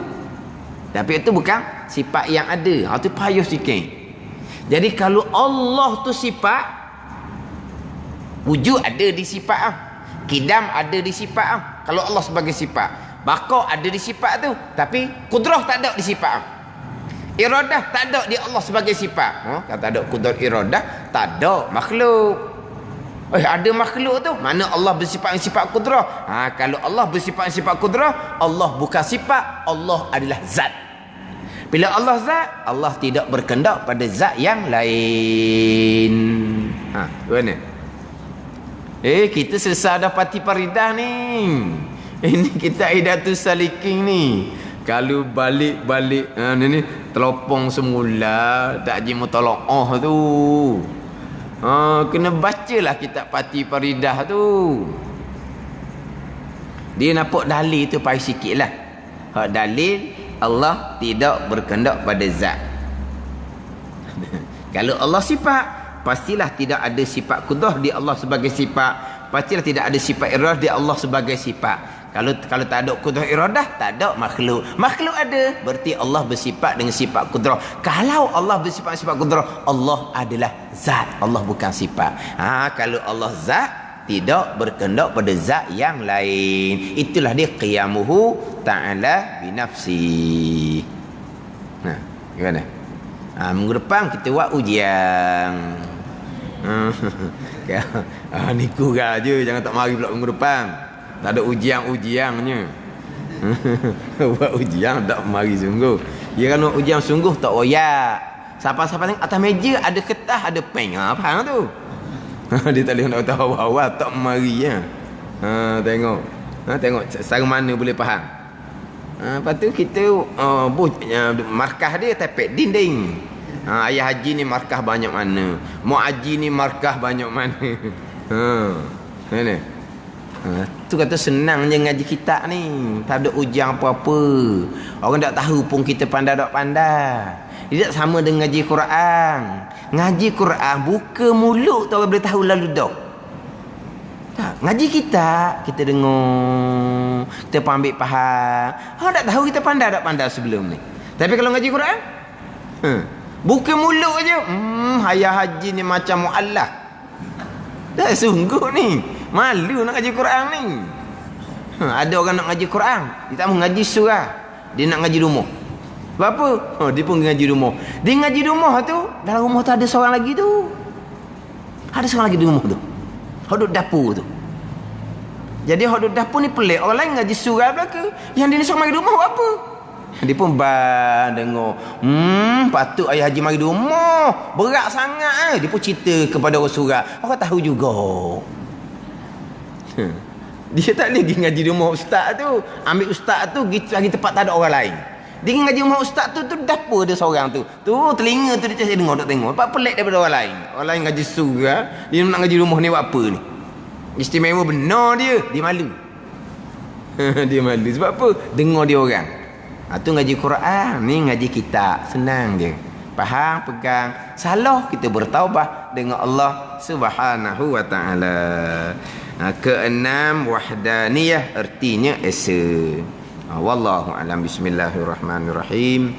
Tapi itu bukan sifat yang ada. Itu payah sikit. Jadi kalau Allah tu sifat, wujud ada di sifat. Kidam ada di sifat. Kalau Allah sebagai sifat, baqa ada di sifat tu. Tapi kudrah tak ada di sifat. Iradah tak ada di Allah sebagai sifat. Kata ada kudrah iradah, tak ada makhluk. Ada makhluk tu. Mana Allah bersifat dengan sifat kudrah? Kalau Allah bersifat dengan sifat kudrah, Allah bukan sifat, Allah adalah zat. Bila Allah zat, Allah tidak berkehendak pada zat yang lain. Mana? Kita selesai dah pati paridah ni. Ini kita Hidayatus Salikin ni. Kalau balik-balik ni telopong semula, tak ji mutalaah tu. Kena bacalah kitab Pati Paridah tu. Dia nampak dalil tu payah sikitlah. Dalil Allah tidak berkehendak pada zat. Kalau Allah sifat, pastilah tidak ada sifat kudrah di Allah sebagai sifat. Pastilah tidak ada sifat iradah di Allah sebagai sifat. Kalau tak ada kudrah iradah, tak ada makhluk. Makhluk ada, berarti Allah bersifat dengan sifat kudrah. Kalau Allah bersifat dengan sifat kudrah, Allah adalah zat, Allah bukan sifat. Kalau Allah zat, tidak berkehendak pada zat yang lain. Itulah dia qiyamuhu ta'ala binafsi. Gimana? Minggu depan kita buat ujian. Ni kurang je, jangan tak mari pula minggu depan. Tak ada ujian-ujiannya. Buat ujian tak mari sungguh. Dia kan ujian sungguh tak royak. Siapa-siapa tengok atas meja ada kertas, ada pen. Faham tu? Dia tak boleh nak kata awal-awal tak mari ya. Tengok. Tengok cara mana boleh faham. Lepas tu kita markah dia tapet dinding. Ayah haji ni markah banyak mana. Mak haji ni markah banyak mana. Mana? Tu kata senang je ngaji kitab ni. Tak ada ujian apa-apa. Orang tak tahu pun kita pandai tak pandai. Dia tak sama dengan ngaji Quran. Ngaji Quran buka mulut tu orang boleh tahu lalu dah. Ngaji kita dengar, kita ambil faham. Orang tak tahu kita pandai tak pandai sebelum ni. Tapi kalau ngaji Quran, buka mulut aja. Ayah haji ni macam mu'allah. Dah sungguh ni. Malu nak ngaji Quran ni. Ada orang nak ngaji Quran, dia tak mau ngaji surah, dia nak ngaji rumah. Sebab apa? Dia pun ngaji rumah. Dia ngaji rumah tu, dalam rumah tu ada seorang lagi tu. Ada seorang lagi di rumah tu. Hak duduk dapur tu. Jadi hak duduk dapur ni pelik. Orang lain ngaji surah belaka. Yang dia ni seorang mari rumah buat apa? Dia pun dengar. Patut ayah haji mari rumah. Berat sangat. Dia pun cerita kepada orang surah. Orang tahu juga. Dia tak boleh pergi ngaji rumah ustaz tu. Ambil ustaz tu pergi tempat tak ada orang lain. Dia ngaji rumah ustaz tu dapur dia seorang tu. Tu telinga tu dia cakap dengar tak tengok. Apa pelik daripada orang lain. Orang lain ngaji surah, dia nak ngaji rumah ni buat apa ni? Istimewa benar dia. Dia malu. Dia malu sebab apa? Dengar dia orang. Tu ngaji Quran, ni ngaji kitab. Senang je. Faham, pegang. Salah kita bertaubat dengan Allah Subhanahu wa taala. Keenam, wahdaniyah artinya esa. Wallahu alam. Bismillahirrahmanirrahim.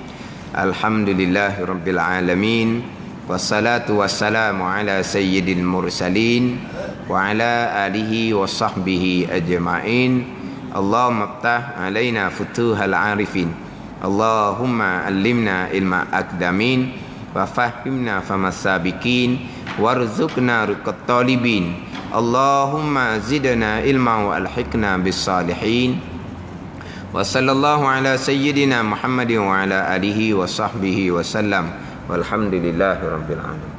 Alhamdulillahirabbil alamin. Wassalatu wassalamu ala sayyidil mursalin wa ala alihi wa sahbihi ajma'in. Allahumma iftah alaina futuhal arifin. Allahumma allimna ilma akdamin wa fahimna famas sabiqin warzuqna riqat talibin. Allahumma zidna ilma wa alhiqna bis salihin. Wa sallallahu ala sayyidina Muhammadin wa ala alihi wa sahbihi wa sallam. Walhamdulillahi rabbil alamin.